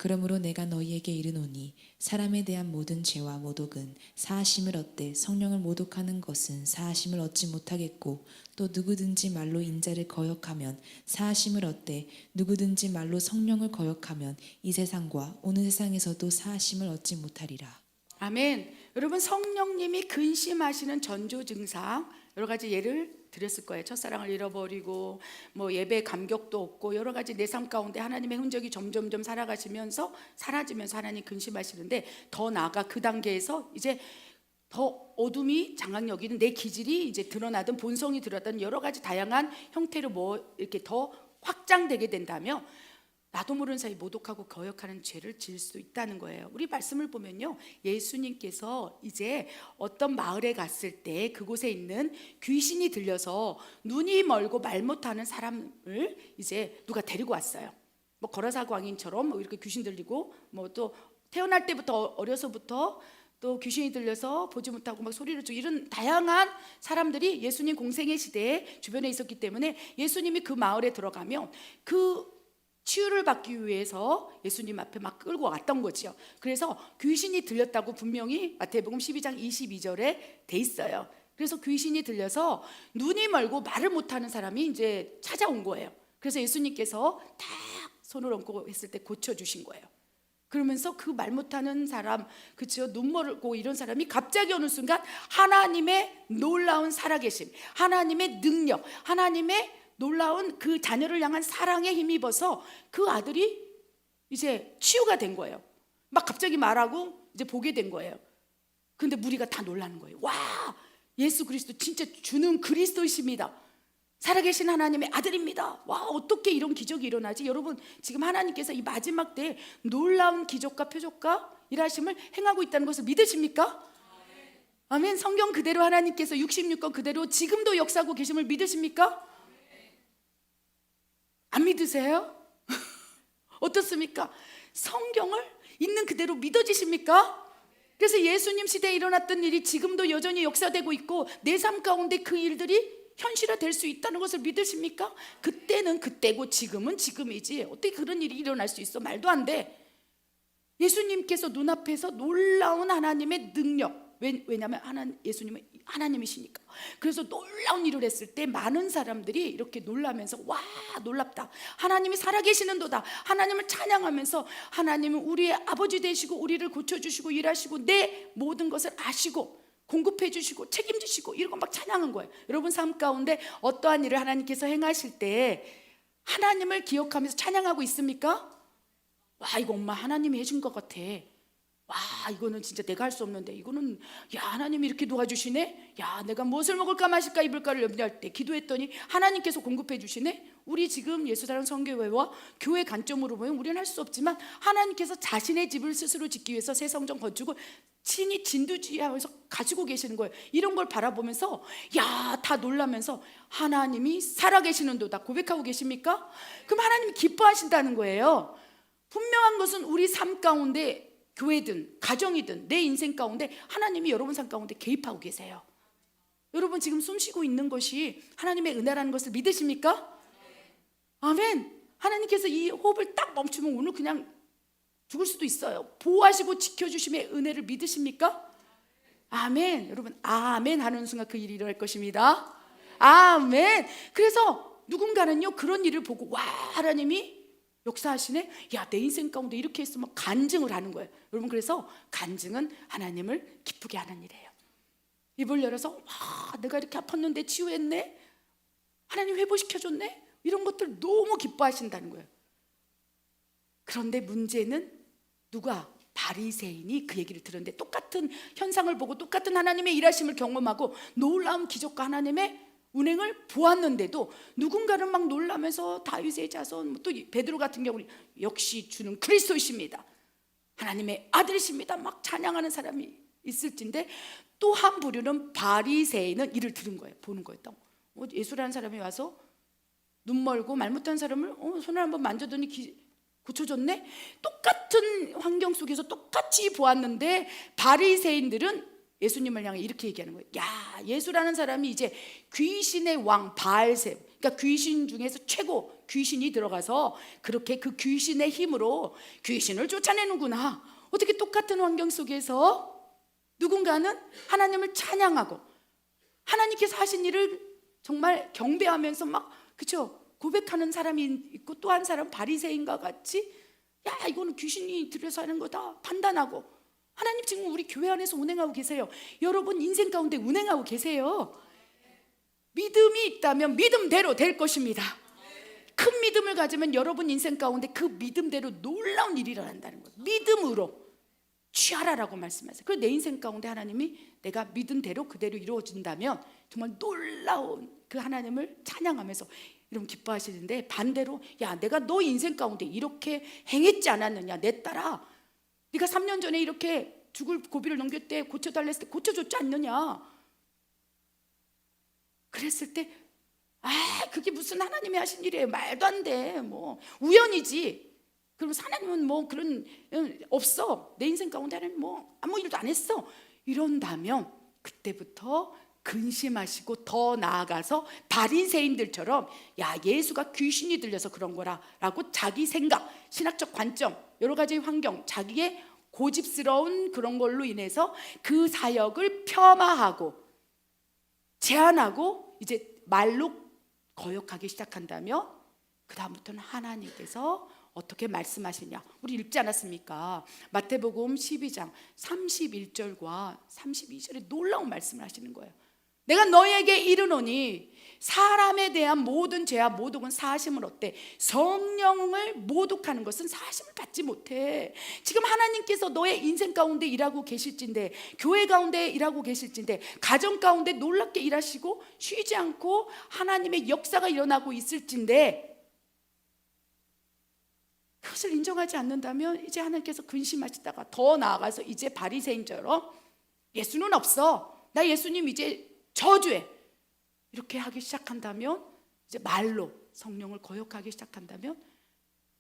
그러므로 내가 너희에게 이르노니 사람에 대한 모든 죄와 모독은 사하심을 얻되 성령을 모독하는 것은 사하심을 얻지 못하겠고 또 누구든지 말로 인자를 거역하면 사하심을 얻되 누구든지 말로 성령을 거역하면 이 세상과 오는 세상에서도 사하심을 얻지 못하리라. 아멘. 여러분, 성령님이 근심하시는 전조 증상 여러 가지 예를 드렸을 거예요. 첫사랑을 잃어버리고 뭐 예배 감격도 없고 여러 가지 내 삶 가운데 하나님의 흔적이 점점점 사라지면서 하나님 근심하시는데, 더 나아가 그 단계에서 이제 더 어둠이 장악 여기는 내 기질이 이제 드러나든 본성이 드러나든 여러 가지 다양한 형태로 뭐 이렇게 더 확장되게 된다면 나도 모르는 사이 모독하고 거역하는 죄를 지을 수 있다는 거예요. 우리 말씀을 보면요, 예수님께서 이제 어떤 마을에 갔을 때 그곳에 있는 귀신이 들려서 눈이 멀고 말 못하는 사람을 이제 누가 데리고 왔어요. 뭐 거라사 광인처럼 뭐 이렇게 귀신 들리고, 뭐 또 태어날 때부터 어려서부터 또 귀신이 들려서 보지 못하고 막 소리를 지르고, 이런 다양한 사람들이 예수님 공생의 시대에 주변에 있었기 때문에 예수님이 그 마을에 들어가면 그 치유를 받기 위해서 예수님 앞에 막 끌고 왔던 거죠. 그래서 귀신이 들렸다고 분명히 마태복음 12장 22절에 돼 있어요. 그래서 귀신이 들려서 눈이 멀고 말을 못하는 사람이 이제 찾아온 거예요. 그래서 예수님께서 딱 손을 얹고 했을 때 고쳐주신 거예요. 그러면서 그 말 못하는 사람, 그렇죠, 눈 멀고 이런 사람이 갑자기 어느 순간 하나님의 놀라운 살아계심, 하나님의 능력, 하나님의 놀라운 그 자녀를 향한 사랑에 힘입어서 그 아들이 이제 치유가 된 거예요. 막 갑자기 말하고 이제 보게 된 거예요. 근데 무리가 다 놀라는 거예요. 와, 예수 그리스도 진짜 주는 그리스도이십니다. 살아계신 하나님의 아들입니다. 와, 어떻게 이런 기적이 일어나지? 여러분, 지금 하나님께서 이 마지막 때에 놀라운 기적과 표적과 일하심을 행하고 있다는 것을 믿으십니까? 아멘. 성경 그대로 하나님께서 66권 그대로 지금도 역사하고 계심을 믿으십니까? 안 믿으세요? 어떻습니까? 성경을 있는 그대로 믿어지십니까? 그래서 예수님 시대에 일어났던 일이 지금도 여전히 역사되고 있고 내 삶 가운데 그 일들이 현실화될 수 있다는 것을 믿으십니까? 그때는 그때고 지금은 지금이지 어떻게 그런 일이 일어날 수 있어? 말도 안 돼. 예수님께서 눈앞에서 놀라운 하나님의 능력, 왜냐하면 예수님은 하나님이시니까. 그래서 놀라운 일을 했을 때 많은 사람들이 이렇게 놀라면서 와, 놀랍다, 하나님이 살아계시는도다, 하나님을 찬양하면서 하나님은 우리의 아버지 되시고 우리를 고쳐주시고 일하시고 내 모든 것을 아시고 공급해 주시고 책임지시고 이런 거 막 찬양한 거예요. 여러분 삶 가운데 어떠한 일을 하나님께서 행하실 때 하나님을 기억하면서 찬양하고 있습니까? 와, 이거 엄마 하나님이 해준 것 같아. 와, 이거는 진짜 내가 할 수 없는데, 이거는 야, 하나님이 이렇게 도와주시네. 야, 내가 무엇을 먹을까 마실까 입을까를 염려할 때 기도했더니 하나님께서 공급해 주시네. 우리 지금 예수사랑 성교회와 교회 관점으로 보면 우리는 할 수 없지만 하나님께서 자신의 집을 스스로 짓기 위해서 새 성전 건축을 친히 진두지휘하면서 가지고 계시는 거예요. 이런 걸 바라보면서 야, 다 놀라면서 하나님이 살아계시는도다 고백하고 계십니까? 그럼 하나님이 기뻐하신다는 거예요. 분명한 것은 우리 삶 가운데, 교회든 가정이든 내 인생 가운데 하나님이 여러분 삶 가운데 개입하고 계세요. 여러분 지금 숨쉬고 있는 것이 하나님의 은혜라는 것을 믿으십니까? 아멘. 하나님께서 이 호흡을 딱 멈추면 오늘 그냥 죽을 수도 있어요. 보호하시고 지켜주심의 은혜를 믿으십니까? 아멘. 여러분 아멘 하는 순간 그 일이 일어날 것입니다. 아멘. 그래서 누군가는요 그런 일을 보고 와, 하나님이 역사하시네? 야, 내 인생 가운데 이렇게 했으면 간증을 하는 거예요. 여러분, 그래서 간증은 하나님을 기쁘게 하는 일이에요. 입을 열어서 와, 내가 이렇게 아팠는데 치유했네? 하나님 회복시켜줬네? 이런 것들 너무 기뻐하신다는 거예요. 그런데 문제는 누가? 바리새인이 그 얘기를 들었는데 똑같은 현상을 보고 똑같은 하나님의 일하심을 경험하고 놀라운 기적과 하나님의 운행을 보았는데도 누군가는 막 놀라면서 다윗의 자손, 또 베드로 같은 경우는 역시 주는 그리스도이십니다, 하나님의 아들이십니다 막 찬양하는 사람이 있을진데, 또 한 부류는 바리새인은 이를 들은 거예요. 보는 거예요. 예수라는 사람이 와서 눈 멀고 말 못하는 사람을 손을 한번 만져더니 고쳐졌네? 똑같은 환경 속에서 똑같이 보았는데 바리새인들은 예수님을 향해 이렇게 얘기하는 거예요. 야, 예수라는 사람이 이제 귀신의 왕 바알셈, 그러니까 귀신 중에서 최고 귀신이 들어가서 그렇게 그 귀신의 힘으로 귀신을 쫓아내는구나. 어떻게 똑같은 환경 속에서 누군가는 하나님을 찬양하고 하나님께서 하신 일을 정말 경배하면서 막 그쵸 고백하는 사람이 있고, 또 한 사람 바리새인과 같이 야 이거는 귀신이 들여서 하는 거다 판단하고. 하나님 지금 우리 교회 안에서 운행하고 계세요. 여러분 인생 가운데 운행하고 계세요. 믿음이 있다면 믿음대로 될 것입니다. 큰 믿음을 가지면 여러분 인생 가운데 그 믿음대로 놀라운 일이 일어난다는 거예요. 믿음으로 취하라라고 말씀하세요. 그래서 내 인생 가운데 하나님이 내가 믿은 대로 그대로 이루어진다면 정말 놀라운 그 하나님을 찬양하면서 이러면 기뻐하시는데, 반대로 야 내가 너 인생 가운데 이렇게 행했지 않았느냐, 내 딸아 네가 3년 전에 이렇게 죽을 고비를 넘길 때 고쳐달랬을 때 고쳐줬지 않느냐, 그랬을 때 그게 무슨 하나님이 하신 일이에요, 말도 안 돼, 뭐 우연이지. 그럼 하나님은 뭐 그런 없어, 내 인생 가운데 하나님 뭐 아무 일도 안 했어, 이런다면 그때부터 근심하시고 더 나아가서 바리새인들처럼 야 예수가 귀신이 들려서 그런 거라 라고 자기 생각, 신학적 관점, 여러 가지 환경, 자기의 고집스러운 그런 걸로 인해서 그 사역을 폄하하고 제한하고 이제 말로 거역하기 시작한다면 그 다음부터는 하나님께서 어떻게 말씀하시냐, 우리 읽지 않았습니까? 마태복음 12장 31절과 32절에 놀라운 말씀을 하시는 거예요. 내가 너희에게 이르노니 사람에 대한 모든 죄와 모독은 사하심을 얻되 성령을 모독하는 것은 사하심을 받지 못해. 지금 하나님께서 너의 인생 가운데 일하고 계실진데, 교회 가운데 일하고 계실진데, 가정 가운데 놀랍게 일하시고 쉬지 않고 하나님의 역사가 일어나고 있을진데, 그것을 인정하지 않는다면 이제 하나님께서 근심하시다가 더 나아가서 이제 바리새인처럼 예수는 없어, 나 예수님 이제 저주해, 이렇게 하기 시작한다면, 이제 말로 성령을 거역하기 시작한다면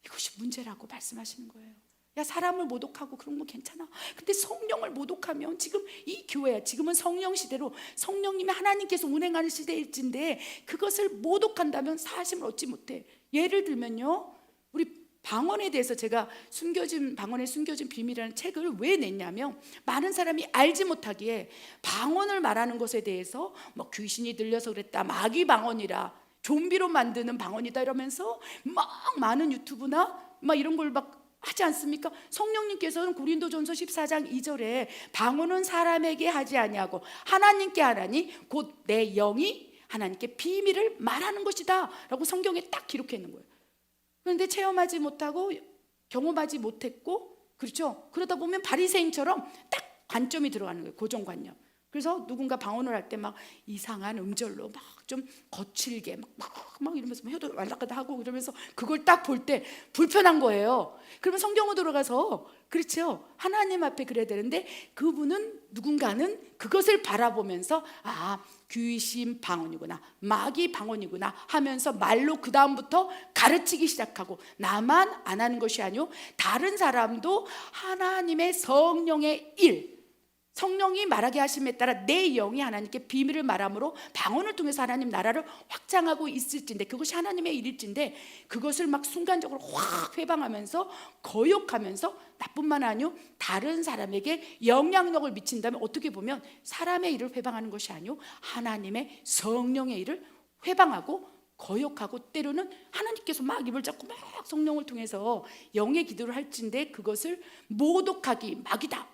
이것이 문제라고 말씀하시는 거예요. 야 사람을 모독하고 그런 거 괜찮아, 근데 성령을 모독하면, 지금 이 교회야, 지금은 성령 시대로 성령님이 하나님께서 운행하는 시대일진데 그것을 모독한다면 사하심을 얻지 못해. 예를 들면요, 우리 방언에 대해서 제가 방언의 숨겨진 비밀이라는 책을 왜 냈냐면, 많은 사람이 알지 못하기에 방언을 말하는 것에 대해서 뭐 귀신이 들려서 그랬다, 마귀 방언이라, 좀비로 만드는 방언이다 이러면서 막 많은 유튜브나 막 이런 걸 막 하지 않습니까? 성령님께서는 고린도전서 14장 2절에 방언은 사람에게 하지 아니하고 하나님께 하라니 곧 내 영이 하나님께 비밀을 말하는 것이다 라고 성경에 딱 기록해 있는 거예요. 그런데 체험하지 못하고 경험하지 못했고, 그렇죠? 그러다 보면 바리새인처럼 딱 관점이 들어가는 거예요, 고정관념. 그래서 누군가 방언을 할 때 막 이상한 음절로 막 좀 거칠게 막 이러면서 혀도 말랑하다 하고 이러면서 그걸 딱 볼 때 불편한 거예요. 그러면 성경으로 들어가서, 그렇죠, 하나님 앞에 그래야 되는데 그분은, 누군가는 그것을 바라보면서 귀신 방언이구나, 마귀 방언이구나 하면서 말로 그 다음부터 가르치기 시작하고, 나만 안 하는 것이 아니오 다른 사람도 하나님의 성령의 일, 성령이 말하게 하심에 따라 내 영이 하나님께 비밀을 말함으로 방언을 통해서 하나님 나라를 확장하고 있을진데, 그것이 하나님의 일일진데 그것을 막 순간적으로 확 회방하면서 거역하면서 나뿐만 아니오 다른 사람에게 영향력을 미친다면, 어떻게 보면 사람의 일을 회방하는 것이 아니오 하나님의 성령의 일을 회방하고 거역하고, 때로는 하나님께서 막 입을 잡고 막 성령을 통해서 영의 기도를 할진데 그것을 모독하기, 마귀다,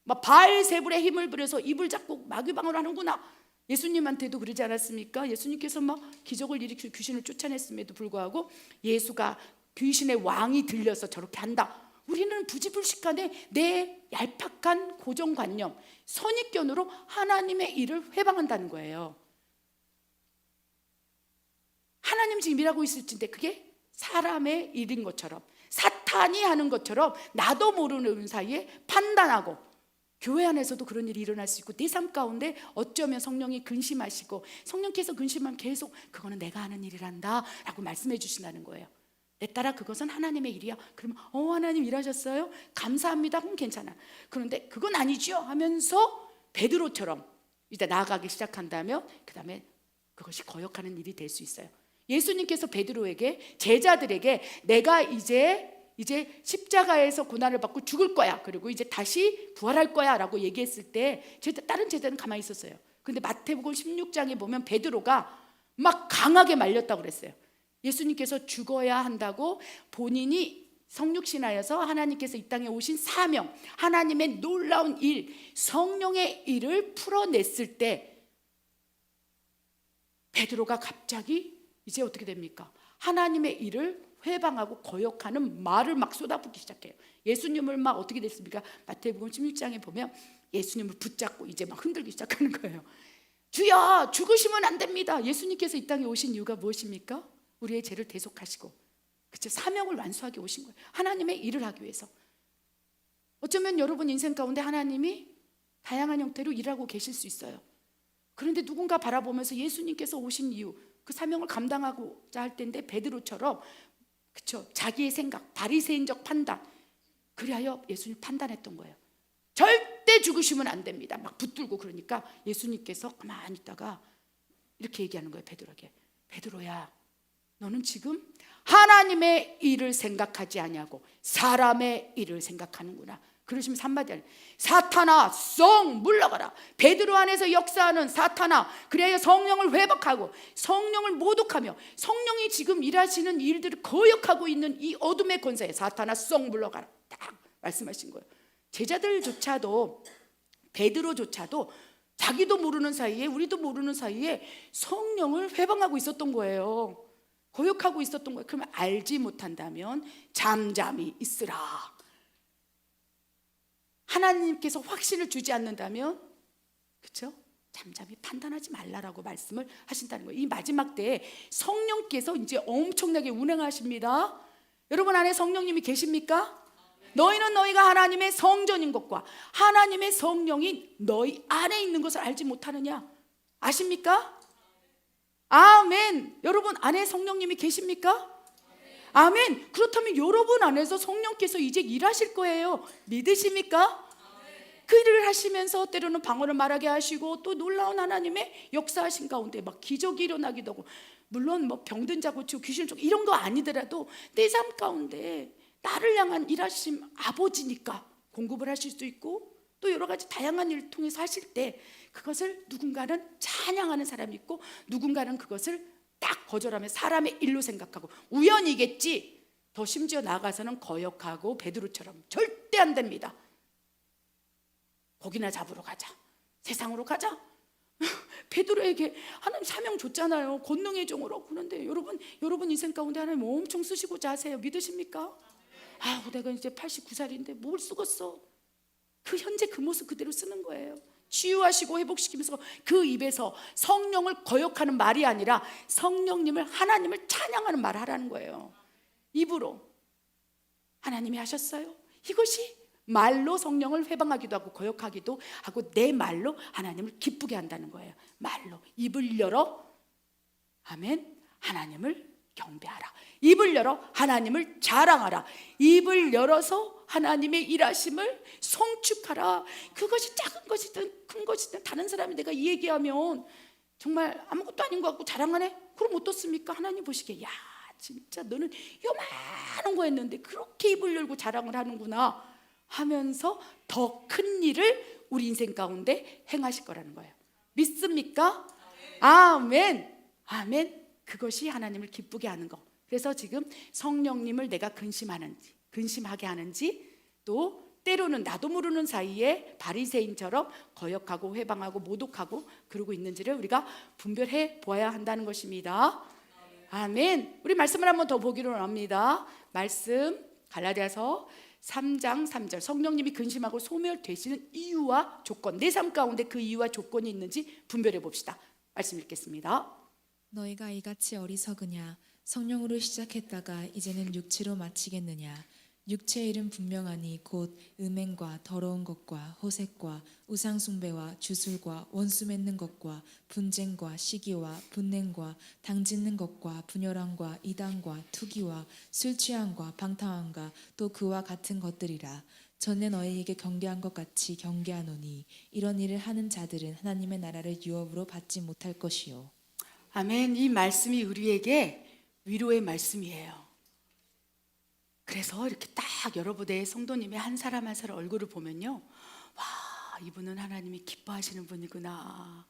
막 바알세불의 힘을 부려서 입을 잡고 마귀방언을 하는구나. 예수님한테도 그러지 않았습니까? 예수님께서 막 기적을 일으키고 귀신을 쫓아냈음에도 불구하고 예수가 귀신의 왕이 들려서 저렇게 한다. 우리는 부지불식간에 내 얄팍한 고정관념, 선입견으로 하나님의 일을 회방한다는 거예요. 하나님 지금 일하고 있을진데 그게 사람의 일인 것처럼, 사탄이 하는 것처럼 나도 모르는 사이에 판단하고, 교회 안에서도 그런 일이 일어날 수 있고, 내 삶 가운데 어쩌면 성령이 근심하시고, 성령께서 근심하면 계속 그거는 내가 하는 일이란다 라고 말씀해 주신다는 거예요. 내 딸아 그것은 하나님의 일이야. 그러면 하나님 일하셨어요? 감사합니다. 그럼 괜찮아. 그런데 그건 아니죠 하면서 베드로처럼 이제 나아가기 시작한다면 그 다음에 그것이 거역하는 일이 될 수 있어요. 예수님께서 베드로에게, 제자들에게 내가 이제 십자가에서 고난을 받고 죽을 거야, 그리고 이제 다시 부활할 거야 라고 얘기했을 때 다른 제자는 가만히 있었어요. 근데 마태복음 16장에 보면 베드로가 막 강하게 말렸다고 그랬어요. 예수님께서 죽어야 한다고 본인이 성육신하여서 하나님께서 이 땅에 오신 사명, 하나님의 놀라운 일, 성령의 일을 풀어냈을 때 베드로가 갑자기 이제 어떻게 됩니까? 하나님의 일을 회방하고 거역하는 말을 막 쏟아붓기 시작해요. 예수님을 막 어떻게 됐습니까? 마태복음 16장에 보면 예수님을 붙잡고 이제 막 흔들기 시작하는 거예요. 주여, 죽으시면 안 됩니다. 예수님께서 이 땅에 오신 이유가 무엇입니까? 우리의 죄를 대속하시고, 그쵸? 사명을 완수하게 오신 거예요. 하나님의 일을 하기 위해서. 어쩌면 여러분 인생 가운데 하나님이 다양한 형태로 일하고 계실 수 있어요. 그런데 누군가 바라보면서 예수님께서 오신 이유, 그 사명을 감당하고자 할 때인데 베드로처럼, 그쵸? 자기의 생각, 바리새인적 판단, 그리하여 예수님 판단했던 거예요. 절대 죽으시면 안 됩니다. 막 붙들고. 그러니까 예수님께서 가만히 있다가 이렇게 얘기하는 거예요. 베드로에게. 베드로야, 너는 지금 하나님의 일을 생각하지 아니하고 사람의 일을 생각하는구나. 그러시면서 한마디 하래요. 사탄아, 썩 물러가라. 베드로 안에서 역사하는 사탄아, 그래야 성령을 회복하고 성령을 모독하며 성령이 지금 일하시는 일들을 거역하고 있는 이 어둠의 권세에 사탄아, 썩 물러가라. 딱 말씀하신 거예요. 제자들조차도, 베드로조차도 자기도 모르는 사이에, 우리도 모르는 사이에 성령을 회방하고 있었던 거예요. 거역하고 있었던 거예요. 그러면 알지 못한다면 잠잠히 있으라. 하나님께서 확신을 주지 않는다면, 그렇죠? 잠잠히 판단하지 말라라고 말씀을 하신다는 거예요. 이 마지막 때에 성령께서 이제 엄청나게 운행하십니다. 여러분 안에 성령님이 계십니까? 너희는 너희가 하나님의 성전인 것과 하나님의 성령이 너희 안에 있는 것을 알지 못하느냐? 아십니까? 아멘. 여러분 안에 성령님이 계십니까? 아멘. 그렇다면 여러분 안에서 성령께서 이제 일하실 거예요. 믿으십니까? 그 일을 하시면서 때로는 방언을 말하게 하시고 또 놀라운 하나님의 역사하신 가운데 막 기적이 일어나기도 하고, 물론 뭐 병든 자 고치고 귀신을 쫓고 이런 거 아니더라도 내 삶 가운데 나를 향한 일하심 아버지니까 공급을 하실 수 있고, 또 여러 가지 다양한 일을 통해서 하실 때 그것을 누군가는 찬양하는 사람이 있고 누군가는 그것을 딱 거절하며 사람의 일로 생각하고 우연이겠지, 더 심지어 나아가서는 거역하고 베드로처럼 절대 안 됩니다. 고기나 잡으러 가자, 세상으로 가자. 베드로에게 하나님 사명 줬잖아요. 권능의 종으로. 그런데 여러분 인생 가운데 하나님 엄청 쓰시고자 하세요. 믿으십니까? 아, 내가 이제 89살인데 뭘 쓰겠어. 그 현재 그 모습 그대로 쓰는 거예요. 치유하시고 회복시키면서 그 입에서 성령을 거역하는 말이 아니라 성령님을, 하나님을 찬양하는 말을 하라는 거예요. 입으로 하나님이 하셨어요. 이것이 말로 성령을 회방하기도 하고 거역하기도 하고 내 말로 하나님을 기쁘게 한다는 거예요. 말로 입을 열어, 아멘, 하나님을 경배하라. 입을 열어 하나님을 자랑하라. 입을 열어서 하나님의 일하심을 송축하라. 그것이 작은 것이든 큰 것이든 다른 사람이 내가 이 얘기하면 정말 아무것도 아닌 것 같고 자랑하네? 그럼 어떻습니까? 하나님 보시기에 야, 진짜 너는 요만한 거 했는데 그렇게 입을 열고 자랑을 하는구나 하면서 더 큰 일을 우리 인생 가운데 행하실 거라는 거예요. 믿습니까? 아멘. 아멘. 그것이 하나님을 기쁘게 하는 거. 그래서 지금 성령님을 내가 근심하게 하는지, 또 때로는 나도 모르는 사이에 바리새인처럼 거역하고 회방하고 모독하고 그러고 있는지를 우리가 분별해 보아야 한다는 것입니다. 아멘. 우리 말씀을 한번 더 보기로 합니다. 말씀 갈라디아서 3장 3절. 성령님이 근심하고 소멸되시는 이유와 조건, 내 삶 가운데 그 이유와 조건이 있는지 분별해 봅시다. 말씀 읽겠습니다. 너희가 이같이 어리석으냐? 성령으로 시작했다가 이제는 육체로 마치겠느냐? 육체의 일은 분명하니 곧 음행과 더러운 것과 호색과 우상숭배와 주술과 원수 맺는 것과 분쟁과 시기와 분냉과 당짓는 것과 분열함과 이단과 투기와 술 취함과 방탕함과 또 그와 같은 것들이라. 전에 너희에게 경계한 것 같이 경계하노니 이런 일을 하는 자들은 하나님의 나라를 유업으로 받지 못할 것이요. 아멘. 이 말씀이 우리에게 위로의 말씀이에요. 그래서 이렇게 딱 여러분의 성도님의 한 사람 한 사람 얼굴을 보면요, 와, 이분은 하나님이 기뻐하시는 분이구나.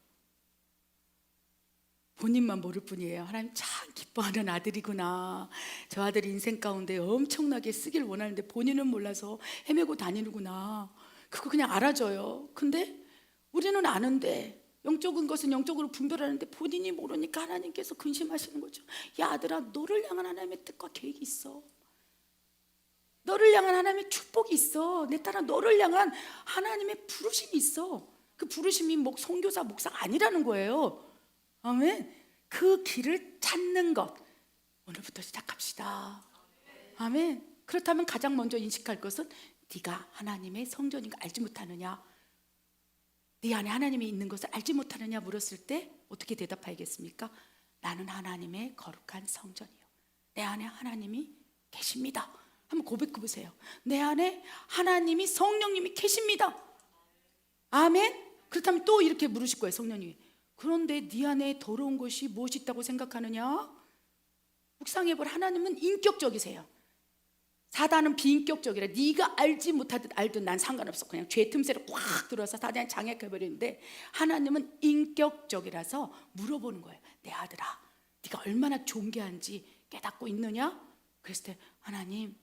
본인만 모를 뿐이에요. 하나님 참 기뻐하는 아들이구나. 저 아들이 인생 가운데 엄청나게 쓰길 원하는데 본인은 몰라서 헤매고 다니는구나. 그거 그냥 알아줘요. 근데 우리는 아는데, 영적인 것은 영적으로 분별하는데 본인이 모르니까 하나님께서 근심하시는 거죠. 야 아들아, 너를 향한 하나님의 뜻과 계획이 있어. 너를 향한 하나님의 축복이 있어. 내 딸아, 너를 향한 하나님의 부르심이 있어. 그 부르심이 선교사, 목사가 아니라는 거예요. 아멘. 그 길을 찾는 것, 오늘부터 시작합시다. 아멘. 그렇다면 가장 먼저 인식할 것은, 네가 하나님의 성전인 거 알지 못하느냐? 네 안에 하나님이 있는 것을 알지 못하느냐 물었을 때 어떻게 대답하겠습니까? 나는 하나님의 거룩한 성전이요, 내 안에 하나님이 계십니다. 한번 고백해 보세요. 내 안에 하나님이, 성령님이 계십니다. 아멘. 그렇다면 또 이렇게 물으실 거예요. 성령님이, 그런데 네 안에 더러운 것이 무엇이 있다고 생각하느냐? 묵상해볼. 하나님은 인격적이세요. 사단은 비인격적이라. 네가 알지 못하든 알든 난 상관없어. 그냥 죄 틈새로 꽉 들어서 사단이 장악해버리는데, 하나님은 인격적이라서 물어보는 거예요. 내 아들아, 네가 얼마나 존귀한지 깨닫고 있느냐? 그랬을 때 하나님,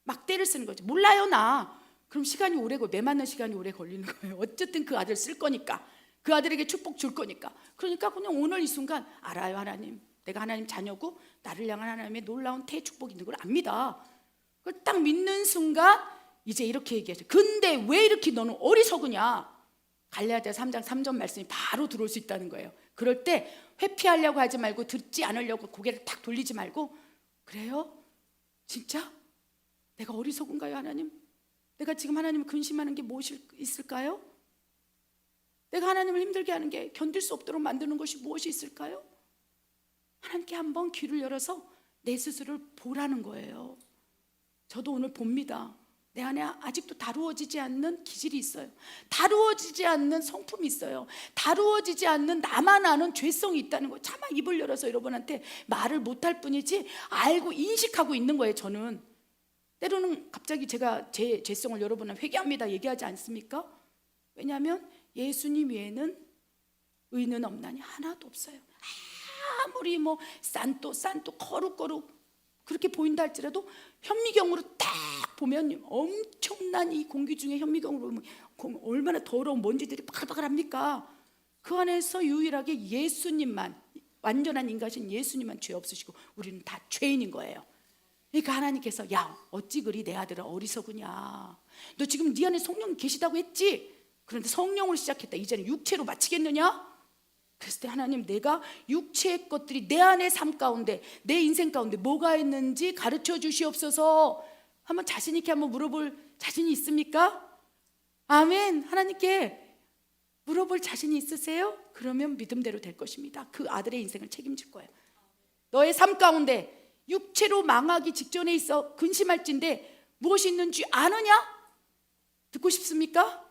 막대를 쓰는 거죠. 몰라요 나. 그럼 시간이 오래 걸려. 매 맞는 시간이 오래 걸리는 거예요. 어쨌든 그 아들 쓸 거니까, 그 아들에게 축복 줄 거니까. 그러니까 그냥 오늘 이 순간 알아요. 하나님, 내가 하나님 자녀고 나를 향한 하나님의 놀라운 대축복이 있는 걸 압니다. 그걸 딱 믿는 순간 이제 이렇게 얘기하죠. 근데 왜 이렇게 너는 어리석으냐? 갈라디아 3장 3절 말씀이 바로 들어올 수 있다는 거예요. 그럴 때 회피하려고 하지 말고, 듣지 않으려고 고개를 탁 돌리지 말고, 그래요? 진짜? 내가 어리석은가요 하나님? 내가 지금 하나님을 근심하는 게 무엇이 있을까요? 내가 하나님을 힘들게 하는 게, 견딜 수 없도록 만드는 것이 무엇이 있을까요? 하나님께 한번 귀를 열어서 내 스스로를 보라는 거예요. 저도 오늘 봅니다. 내 안에 아직도 다루어지지 않는 기질이 있어요. 다루어지지 않는 성품이 있어요. 다루어지지 않는 나만 아는 죄성이 있다는 거. 차마 입을 열어서 여러분한테 말을 못할 뿐이지 알고 인식하고 있는 거예요. 저는 때로는 갑자기 제가 제 죄성을 여러분은 회개합니다 얘기하지 않습니까? 왜냐하면 예수님 외에는 의는 없나니 하나도 없어요. 아무리 산또 거룩 그렇게 보인다 할지라도, 현미경으로 딱 보면 엄청난 이 공기 중에 현미경으로 보면 얼마나 더러운 먼지들이 바글바글합니까? 그 안에서 유일하게 예수님만, 완전한 인간이신 예수님만 죄 없으시고 우리는 다 죄인인 거예요. 그러니까 하나님께서, 야 어찌 그리 내 아들아 어리석으냐? 너 지금 네 안에 성령 계시다고 했지? 그런데 성령으로 시작했다. 이제는 육체로 마치겠느냐? 그랬을 때 하나님, 내가 육체의 것들이 내 안의 삶 가운데, 내 인생 가운데 뭐가 있는지 가르쳐 주시옵소서. 한번 자신 있게 한번 물어볼 자신이 있습니까? 아멘. 하나님께 물어볼 자신이 있으세요? 그러면 믿음대로 될 것입니다. 그 아들의 인생을 책임질 거예요. 너의 삶 가운데 육체로 망하기 직전에 있어 근심할진데 무엇이 있는지 아느냐? 듣고 싶습니까?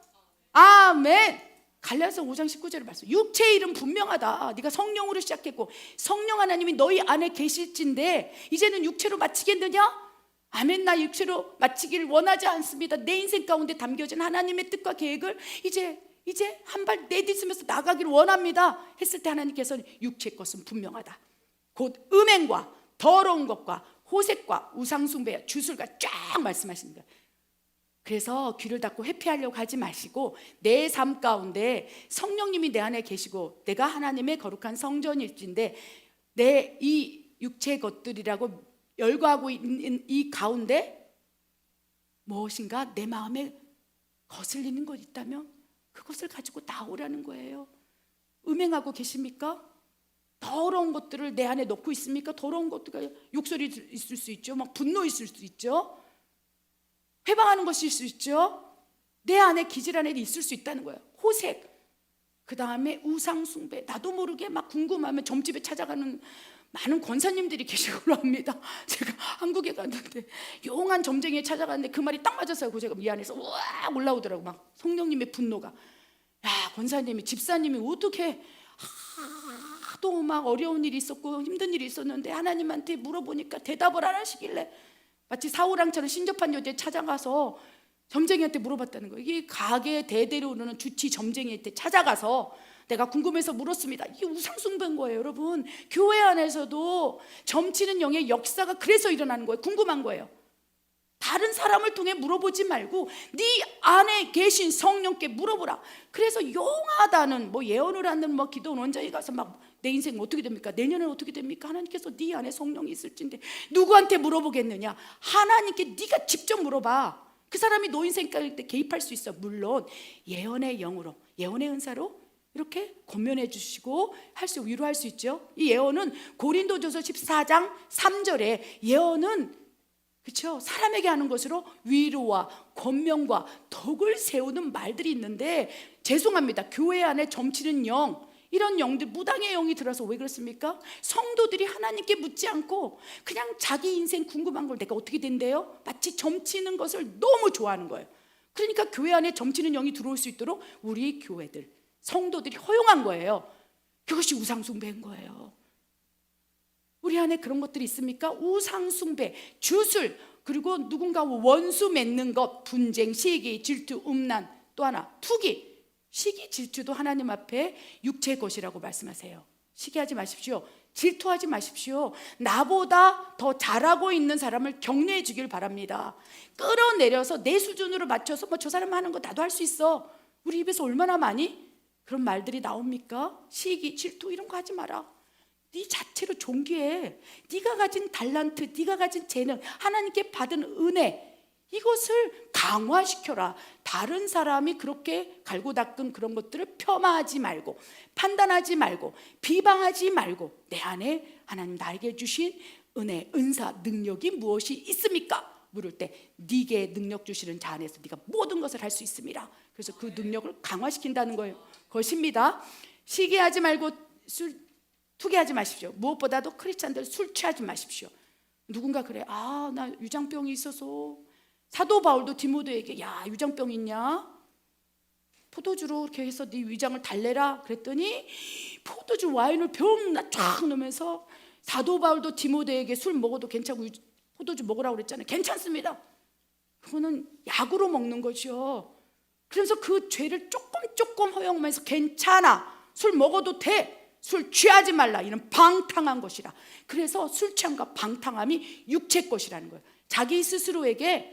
아멘. 갈라디아서 5장 19절의 말씀, 육체의 일은 분명하다. 네가 성령으로 시작했고 성령 하나님이 너희 안에 계실진데 이제는 육체로 마치겠느냐? 아멘. 나 육체로 마치기를 원하지 않습니다. 내 인생 가운데 담겨진 하나님의 뜻과 계획을 이제 한 발 내딛으면서 나가기를 원합니다 했을 때, 하나님께서는 육체의 것은 분명하다. 곧 음행과 더러운 것과 호색과 우상숭배, 주술과 쫙 말씀하시는 거예요. 그래서 귀를 닫고 회피하려고 하지 마시고, 내 삶 가운데 성령님이 내 안에 계시고 내가 하나님의 거룩한 성전일진데, 내 이 육체의 것들이라고 열거하고 있는 이 가운데 무엇인가 내 마음에 거슬리는 것 있다면 그것을 가지고 나오라는 거예요. 음행하고 계십니까? 더러운 것들을 내 안에 넣고 있습니까? 더러운 것들이 욕설이 있을 수 있죠. 분노 있을 수 있죠. 회방하는 것일 수 있죠. 내 안에 기질 안에 있을 수 있다는 거예요. 호색, 그 다음에 우상숭배. 나도 모르게 궁금하면 점집에 찾아가는 많은 권사님들이 계시고 합니다. 제가 한국에 갔는데 용한 점쟁이에 찾아갔는데 그 말이 딱 맞았어요. 그 제가 미안해서 우와 올라오더라고. 성령님의 분노가. 야, 권사님이, 집사님이 어떻게 하도 막 어려운 일이 있었고 힘든 일이 있었는데 하나님한테 물어보니까 대답을 안 하시길래 마치 사울왕처럼 신접한 여자에 찾아가서 점쟁이한테 물어봤다는 거예요. 이게 가게 대대로 오르는 주치 점쟁이한테 찾아가서 내가 궁금해서 물었습니다. 이게 우상숭배인 거예요. 여러분, 교회 안에서도 점치는 영의 역사가 그래서 일어나는 거예요. 궁금한 거예요. 다른 사람을 통해 물어보지 말고 네 안에 계신 성령께 물어보라. 그래서 용하다는 뭐 예언을 하는 뭐 기도원 원장에 가서 막 내 인생 어떻게 됩니까? 내년엔 어떻게 됩니까? 하나님께서 네 안에 성령이 있을진데 누구한테 물어보겠느냐? 하나님께 네가 직접 물어봐. 그 사람이 너 인생 때 개입할 수 있어. 물론 예언의 영으로, 예언의 은사로 이렇게 권면해 주시고 위로할 수 있죠. 이 예언은 고린도전서 14장 3절에 예언은 그렇죠? 사람에게 하는 것으로 위로와 권면과 덕을 세우는 말들이 있는데 죄송합니다. 교회 안에 점치는 영, 이런 영들, 무당의 영이 들어서 왜 그렇습니까? 성도들이 하나님께 묻지 않고 그냥 자기 인생 궁금한 걸 내가 어떻게 된대요? 마치 점치는 것을 너무 좋아하는 거예요. 그러니까 교회 안에 점치는 영이 들어올 수 있도록 우리 교회들, 성도들이 허용한 거예요. 그것이 우상숭배인 거예요. 우리 안에 그런 것들이 있습니까? 우상숭배, 주술, 그리고 누군가와 원수 맺는 것, 분쟁, 시기, 질투, 음란, 또 하나 투기. 시기, 질투도 하나님 앞에 육체의 것이라고 말씀하세요. 시기하지 마십시오. 질투하지 마십시오. 나보다 더 잘하고 있는 사람을 격려해 주길 바랍니다. 끌어내려서 내 수준으로 맞춰서 뭐 저 사람 하는 거 나도 할 수 있어. 우리 입에서 얼마나 많이 그런 말들이 나옵니까? 시기, 질투 이런 거 하지 마라. 네 자체로 존귀해. 네가 가진 달란트, 네가 가진 재능, 하나님께 받은 은혜, 이것을 강화시켜라. 다른 사람이 그렇게 갈고 닦은 그런 것들을 폄하하지 말고, 판단하지 말고, 비방하지 말고, 내 안에 하나님 나에게 주신 은혜, 은사, 능력이 무엇이 있습니까? 물을 때 네게 능력 주시는 자 안에서 네가 모든 것을 할 수 있습니다. 그래서 그 능력을 강화시킨다는 거예요. 것입니다. 시기하지 말고 투기하지 마십시오. 무엇보다도 크리스찬들 술 취하지 마십시오. 누군가 그래, 나 유장병이 있어서. 사도 바울도 디모데에게 야, 유장병 있냐? 포도주로 이렇게 해서 네 위장을 달래라 그랬더니 포도주 와인을 병나 쫙 넣으면서 사도 바울도 디모데에게 술 먹어도 괜찮고 포도주 먹으라고 그랬잖아요. 괜찮습니다. 그거는 약으로 먹는 거죠. 그래서 그 죄를 조금 허용하면서 괜찮아, 술 먹어도 돼, 술 취하지 말라, 이런 방탕한 것이라. 그래서 술 취함과 방탕함이 육체 것이라는 거예요. 자기 스스로에게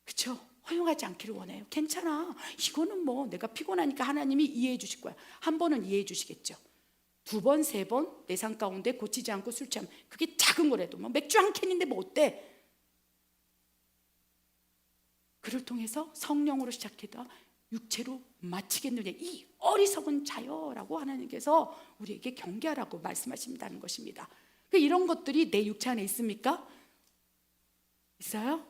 그렇죠? 허용하지 않기를 원해요. 괜찮아, 이거는 뭐 내가 피곤하니까 하나님이 이해해 주실 거야. 한 번은 이해해 주시겠죠. 두 번, 세 번 내 삶 가운데 고치지 않고 술 취하면 그게 작은 거라도 뭐 맥주 한 캔인데 뭐 어때? 그를 통해서 성령으로 시작해다 육체로 마치겠느냐, 이 어리석은 자여라고 하나님께서 우리에게 경계하라고 말씀하신다는 것입니다. 이런 것들이 내 육체 안에 있습니까? 있어요?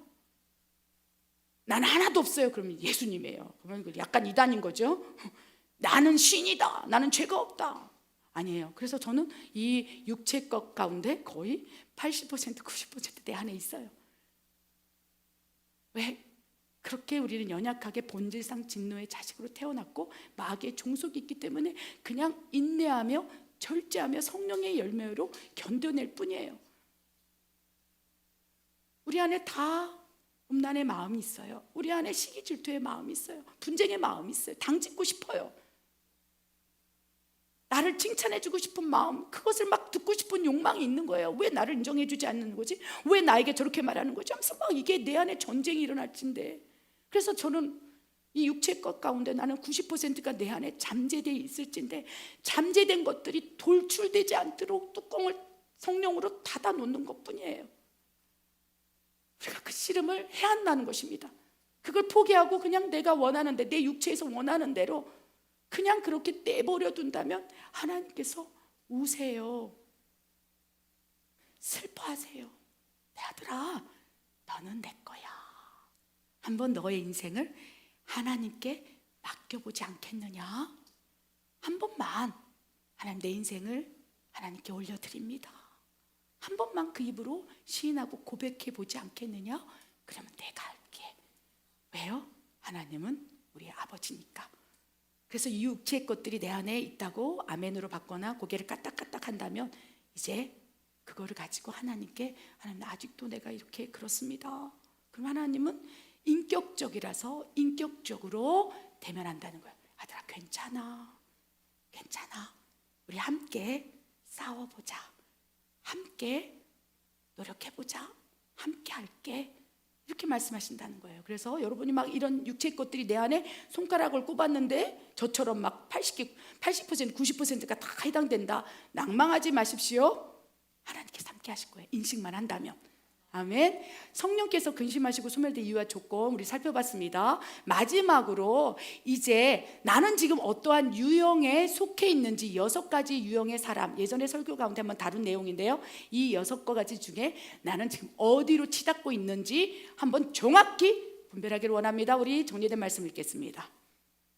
난 하나도 없어요. 그러면 예수님이에요. 그러면 약간 이단인 거죠. 나는 신이다, 나는 죄가 없다. 아니에요. 그래서 저는 이 육체 것 가운데 거의 80%, 90% 내 안에 있어요. 왜? 그렇게 우리는 연약하게 본질상 진노의 자식으로 태어났고 마귀의 종속이 있기 때문에 그냥 인내하며 절제하며 성령의 열매로 견뎌낼 뿐이에요. 우리 안에 다 음란의 마음이 있어요. 우리 안에 시기 질투의 마음이 있어요. 분쟁의 마음이 있어요. 당짓고 싶어요. 나를 칭찬해주고 싶은 마음, 그것을 막 듣고 싶은 욕망이 있는 거예요. 왜 나를 인정해주지 않는 거지? 왜 나에게 저렇게 말하는 거지? 하면서 막 이게 내 안에 전쟁이 일어날 텐데. 그래서 저는 이 육체 것 가운데 나는 90%가 내 안에 잠재되어 있을진데, 잠재된 것들이 돌출되지 않도록 뚜껑을 성령으로 닫아 놓는 것뿐이에요. 우리가 그 씨름을 해야 한다는 것입니다. 그걸 포기하고 그냥 내가 원하는 데, 내 육체에서 원하는 대로 그냥 그렇게 내버려 둔다면 하나님께서 우세요. 슬퍼하세요. 내 아들아, 너는 내 거야. 한번 너의 인생을 하나님께 맡겨보지 않겠느냐? 한 번만 하나님, 내 인생을 하나님께 올려드립니다. 한 번만 그 입으로 시인하고 고백해 보지 않겠느냐? 그러면 내가 할게. 왜요? 하나님은 우리의 아버지니까. 그래서 이 육체의 것들이 내 안에 있다고 아멘으로 받거나 고개를 까딱까딱 한다면 이제 그거를 가지고 하나님께 하나님 아직도 내가 이렇게 그렇습니다. 그럼 하나님은 인격적이라서 인격적으로 대면한다는 거예요. 아들아 괜찮아. 우리 함께 싸워보자. 함께 노력해보자. 함께 할게. 이렇게 말씀하신다는 거예요. 그래서 여러분이 막 이런 육체의 것들이 내 안에 손가락을 꼽았는데 저처럼 막 80%, 90%가 다 해당된다. 낭망하지 마십시오. 하나님께서 함께 하실 거예요. 인식만 한다면. 아멘. 성령께서 근심하시고 소멸된 이유와 조건 우리 살펴봤습니다. 마지막으로 이제 나는 지금 어떠한 유형에 속해 있는지 6가지 유형의 사람, 예전에 설교 가운데 한번 다룬 내용인데요. 이 6가지 중에 나는 지금 어디로 치닫고 있는지 한번 정확히 분별하기를 원합니다. 우리 정리된 말씀 읽겠습니다.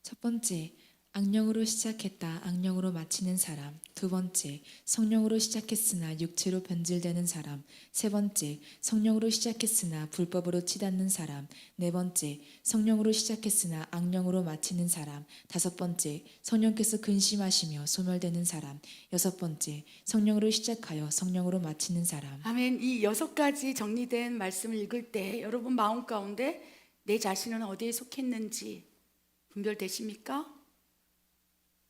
첫 번째, 악령으로 시작했다 악령으로 마치는 사람. 두 번째, 성령으로 시작했으나 육체로 변질되는 사람. 세 번째, 성령으로 시작했으나 불법으로 치닫는 사람. 네 번째, 성령으로 시작했으나 악령으로 마치는 사람. 다섯 번째, 성령께서 근심하시며 소멸되는 사람. 여섯 번째, 성령으로 시작하여 성령으로 마치는 사람. 아멘. 이 6가지 정리된 말씀을 읽을 때 여러분 마음 가운데 내 자신은 어디에 속했는지 분별되십니까?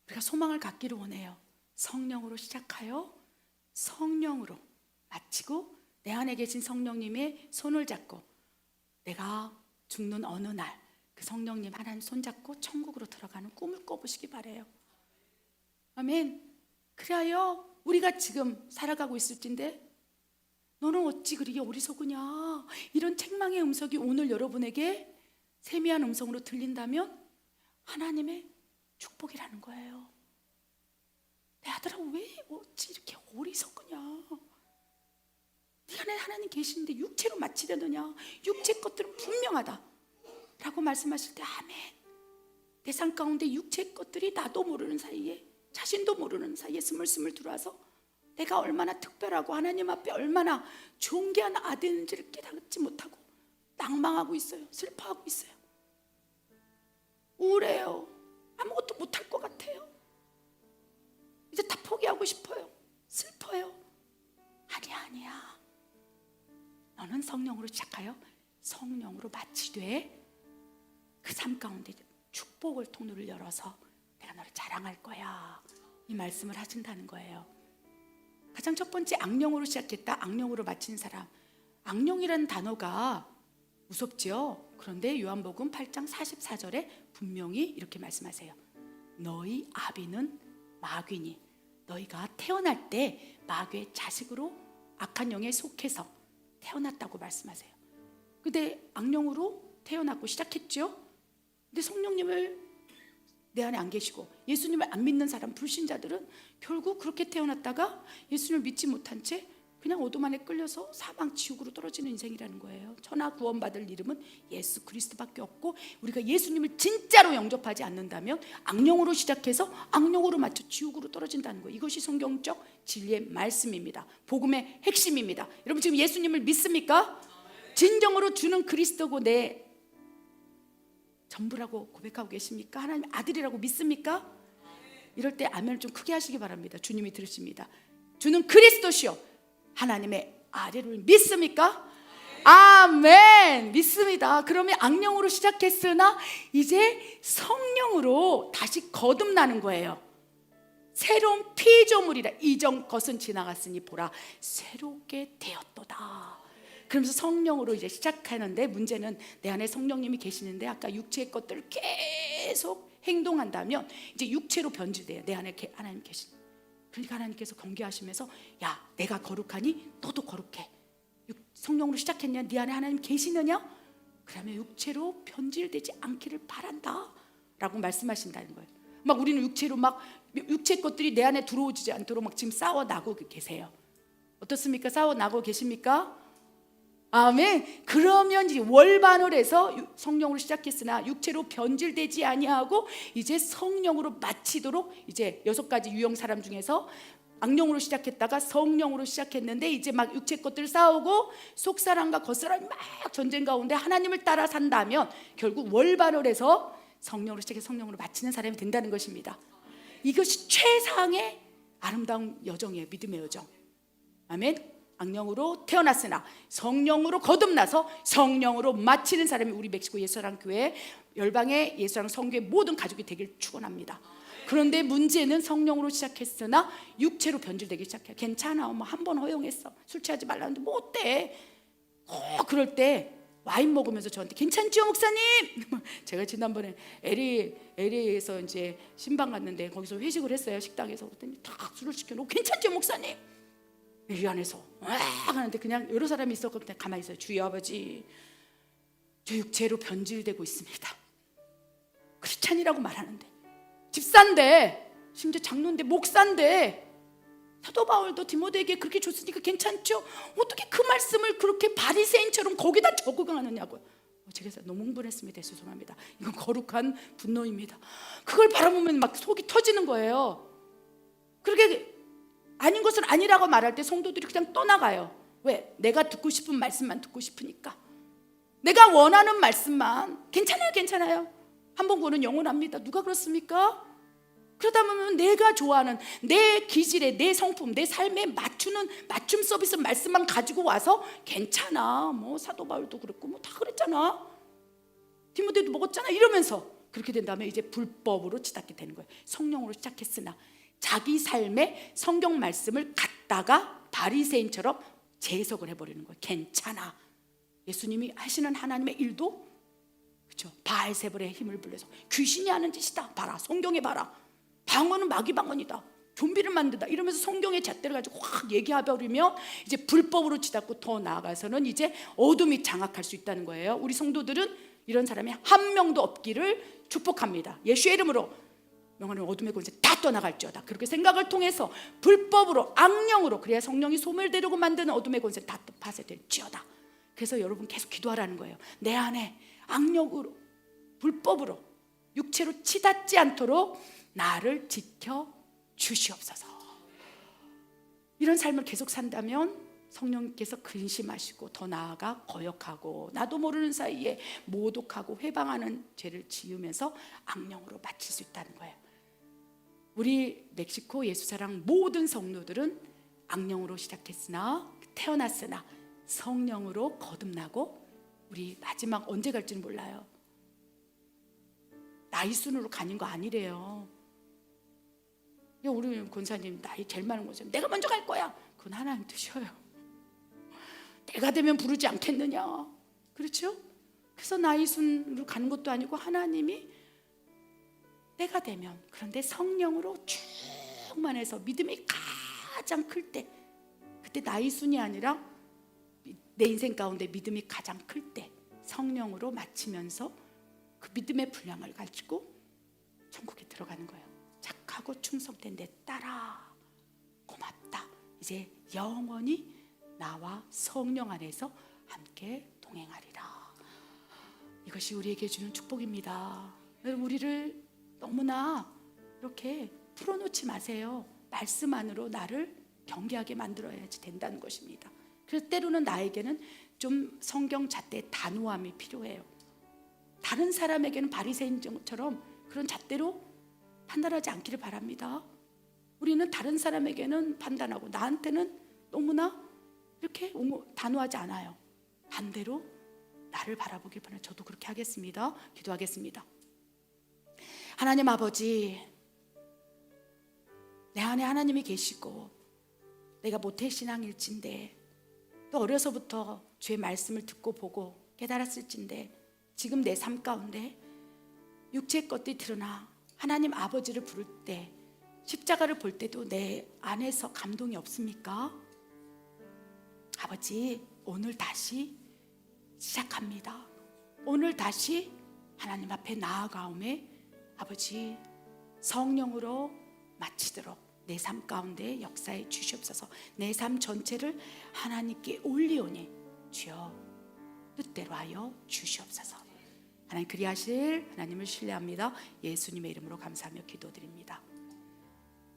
우리가 소망을 갖기를 원해요. 성령으로 시작하여 성령으로 마치고 내 안에 계신 성령님의 손을 잡고 내가 죽는 어느 날 그 성령님 하나님 손잡고 천국으로 들어가는 꿈을 꿔보시기 바래요. 아멘. 그래야 우리가 지금 살아가고 있을 텐데 너는 어찌 그리 어리석으냐, 이런 책망의 음성이 오늘 여러분에게 세미한 음성으로 들린다면 하나님의 축복이라는 거예요. 내 아들아 왜 어찌 이렇게 어리석으냐, 네 안에 하나님 계시는데 육체로 마치려느냐, 육체 것들은 분명하다 라고 말씀하실 때 아멘. 내 삶 가운데 육체 것들이 나도 모르는 사이에 자신도 모르는 사이에 스물스물 들어와서 내가 얼마나 특별하고 하나님 앞에 얼마나 존귀한 아들인지를 깨닫지 못하고 낭망하고 있어요. 슬퍼하고 있어요. 우울해요. 아무것도 못할 것 같아요. 이제 다 포기하고 싶어요. 슬퍼요. 아니야. 너는 성령으로 시작하여 성령으로 마치되 그 삶 가운데 축복을 통로를 열어서 내가 너를 자랑할 거야. 이 말씀을 하신다는 거예요. 가장 첫 번째, 악령으로 시작했다 악령으로 마친 사람. 악령이라는 단어가 무섭죠. 그런데 요한복음 8장 44절에 분명히 이렇게 말씀하세요. 너희 아비는 마귀니 너희가 태어날 때 마귀의 자식으로 악한 영에 속해서 태어났다고 말씀하세요. 근데 악령으로 태어났고 시작했죠. 근데 성령님을 내 안에 안 계시고 예수님을 안 믿는 사람, 불신자들은 결국 그렇게 태어났다가 예수님을 믿지 못한 채 그냥 어둠 안에 끌려서 사망 지옥으로 떨어지는 인생이라는 거예요. 천하 구원받을 이름은 예수 그리스도밖에 없고 우리가 예수님을 진짜로 영접하지 않는다면 악령으로 시작해서 악령으로 맞춰 지옥으로 떨어진다는 거예요. 이것이 성경적 진리의 말씀입니다. 복음의 핵심입니다. 여러분 지금 예수님을 믿습니까? 진정으로 주는 그리스도고 내 전부라고 고백하고 계십니까? 하나님 아들이라고 믿습니까? 이럴 때 아멘을 좀 크게 하시기 바랍니다. 주님이 들으십니다. 주는 그리스도시요 하나님의 아들을 믿습니까? 아멘. 믿습니다. 그러면 악령으로 시작했으나 이제 성령으로 다시 거듭나는 거예요. 새로운 피조물이라 이전 것은 지나갔으니 보라 새롭게 되었도다. 그러면서 성령으로 이제 시작하는데 문제는 내 안에 성령님이 계시는데 아까 육체의 것들을 계속 행동한다면 이제 육체로 변질돼요. 내 안에 하나님 계신. 그러니까 하나님께서 경계하시면서 야 내가 거룩하니 너도 거룩해. 성령으로 시작했냐? 네 안에 하나님 계시느냐? 그러면 육체로 변질되지 않기를 바란다 라고 말씀하신다는 거예요. 막 우리는 육체로 막 육체 것들이 내 안에 들어오지 않도록 막 지금 싸워나고 계세요. 어떻습니까? 싸워나고 계십니까? 아멘. 그러면 이제 월반을 해서 성령으로 시작했으나 육체로 변질되지 아니하고 이제 성령으로 마치도록 이제 6가지 유형 사람 중에서 악령으로 시작했다가 성령으로 시작했는데 이제 막 육체 것들 싸우고 속사람과 겉사람이 막 전쟁 가운데 하나님을 따라 산다면 결국 월반을 해서 성령으로 시작해서 성령으로 마치는 사람이 된다는 것입니다. 이것이 최상의 아름다운 여정이에요. 믿음의 여정. 아멘. 악령으로 태어났으나 성령으로 거듭나서 성령으로 마치는 사람이 우리 멕시코 예수사랑교회 열방의 예수사랑 성교회 모든 가족이 되길 축원합니다. 그런데 문제는 성령으로 시작했으나 육체로 변질되기 시작해요. 괜찮아, 뭐 한 번 허용했어. 술 취하지 말라는데 뭐 어때? 그럴 때 와인 먹으면서 저한테 괜찮죠 목사님? 제가 지난번에 LA에서 이제 신방 갔는데 거기서 회식을 했어요. 식당에서. 그랬더니 다 술을 시켜놓고 괜찮죠 목사님? 이 안에서 하는데 그냥 여러 사람이 있었고 그냥 가만히 있어요. 주여 아버지, 저 육체로 변질되고 있습니다. 크리스찬이라고 말하는데, 집사인데, 심지어 장로인데, 목사인데, 사도 바울도 디모데에게 그렇게 줬으니까 괜찮죠? 어떻게 그 말씀을 그렇게 바리새인처럼 거기다 적응하느냐고요. 제가 너무 흥분했습니다. 죄송합니다. 이건 거룩한 분노입니다. 그걸 바라보면 막 속이 터지는 거예요. 그렇게 아닌 것을 아니라고 말할 때 성도들이 그냥 떠나가요. 왜? 내가 듣고 싶은 말씀만 듣고 싶으니까. 내가 원하는 말씀만. 괜찮아요, 괜찮아요. 한 번 구원은 영원합니다. 누가 그렇습니까? 그러다 보면 내가 좋아하는 내 기질에, 내 성품, 내 삶에 맞추는 맞춤 서비스 말씀만 가지고 와서 괜찮아, 뭐 사도 바울도 그랬고 뭐 다 그랬잖아, 디모데도 먹었잖아 이러면서 그렇게 된 다음에 이제 불법으로 치닫게 되는 거예요. 성령으로 시작했으나 자기 삶에 성경 말씀을 갖다가 바리새인처럼 재해석을 해버리는 거예요. 괜찮아. 예수님이 하시는 하나님의 일도 그렇죠. 바알세불의 힘을 빌려서 귀신이 하는 짓이다. 봐라, 성경에 봐라. 방언은 마귀 방언이다. 좀비를 만든다. 이러면서 성경의 잣대를 가지고 확 얘기해버리면 이제 불법으로 치닫고 더 나아가서는 이제 어둠이 장악할 수 있다는 거예요. 우리 성도들은 이런 사람이 한 명도 없기를 축복합니다. 예수의 이름으로 명하는 어둠의 권세 다 떠나갈지어다. 그렇게 생각을 통해서 불법으로, 악령으로, 그래야 성령이 소멸되려고 만드는 어둠의 권세 다 파쇄될지어다. 그래서 여러분 계속 기도하라는 거예요. 내 안에 악령으로, 불법으로, 육체로 치닫지 않도록 나를 지켜 주시옵소서. 이런 삶을 계속 산다면 성령께서 근심하시고 더 나아가 거역하고 나도 모르는 사이에 모독하고 회방하는 죄를 지으면서 악령으로 마칠 수 있다는 거예요. 우리 멕시코 예수사랑 모든 성도들은 악령으로 시작했으나 태어났으나 성령으로 거듭나고 우리 마지막 언제 갈지는 몰라요. 나이 순으로 가는 거 아니래요. 우리 권사님 나이 제일 많은 거죠. 내가 먼저 갈 거야. 그건 하나님 뜻이에요. 내가 되면 부르지 않겠느냐. 그렇죠? 그래서 나이 순으로 가는 것도 아니고 하나님이 내가 되면, 그런데 성령으로 충만해서 믿음이 가장 클 때, 그때 나이 순이 아니라 내 인생 가운데 믿음이 가장 클 때 성령으로 마치면서 그 믿음의 분량을 가지고 천국에 들어가는 거예요. 착하고 충성된 내 딸아, 고맙다. 이제 영원히 나와 성령 안에서 함께 동행하리라. 이것이 우리에게 주는 축복입니다. 우리를 너무나 이렇게 풀어놓지 마세요. 말씀 안으로 나를 경계하게 만들어야지 된다는 것입니다. 그래서 때로는 나에게는 좀 성경 잣대의 단호함이 필요해요. 다른 사람에게는 바리새인처럼 그런 잣대로 판단하지 않기를 바랍니다. 우리는 다른 사람에게는 판단하고 나한테는 너무나 이렇게 단호하지 않아요. 반대로 나를 바라보길 바라요. 저도 그렇게 하겠습니다. 기도하겠습니다. 하나님 아버지, 내 안에 하나님이 계시고 내가 모태신앙일진데 또 어려서부터 주의 말씀을 듣고 보고 깨달았을진데 지금 내 삶 가운데 육체의 것들이 드러나 하나님 아버지를 부를 때, 십자가를 볼 때도 내 안에서 감동이 없습니까? 아버지, 오늘 다시 시작합니다. 오늘 다시 하나님 앞에 나아가오매 아버지 성령으로 마치도록 내 삶 가운데 역사해 주시옵소서. 내 삶 전체를 하나님께 올리오니 주여 뜻대로 하여 주시옵소서. 하나님 그리하실 하나님을 신뢰합니다. 예수님의 이름으로 감사하며 기도드립니다.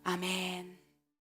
아멘.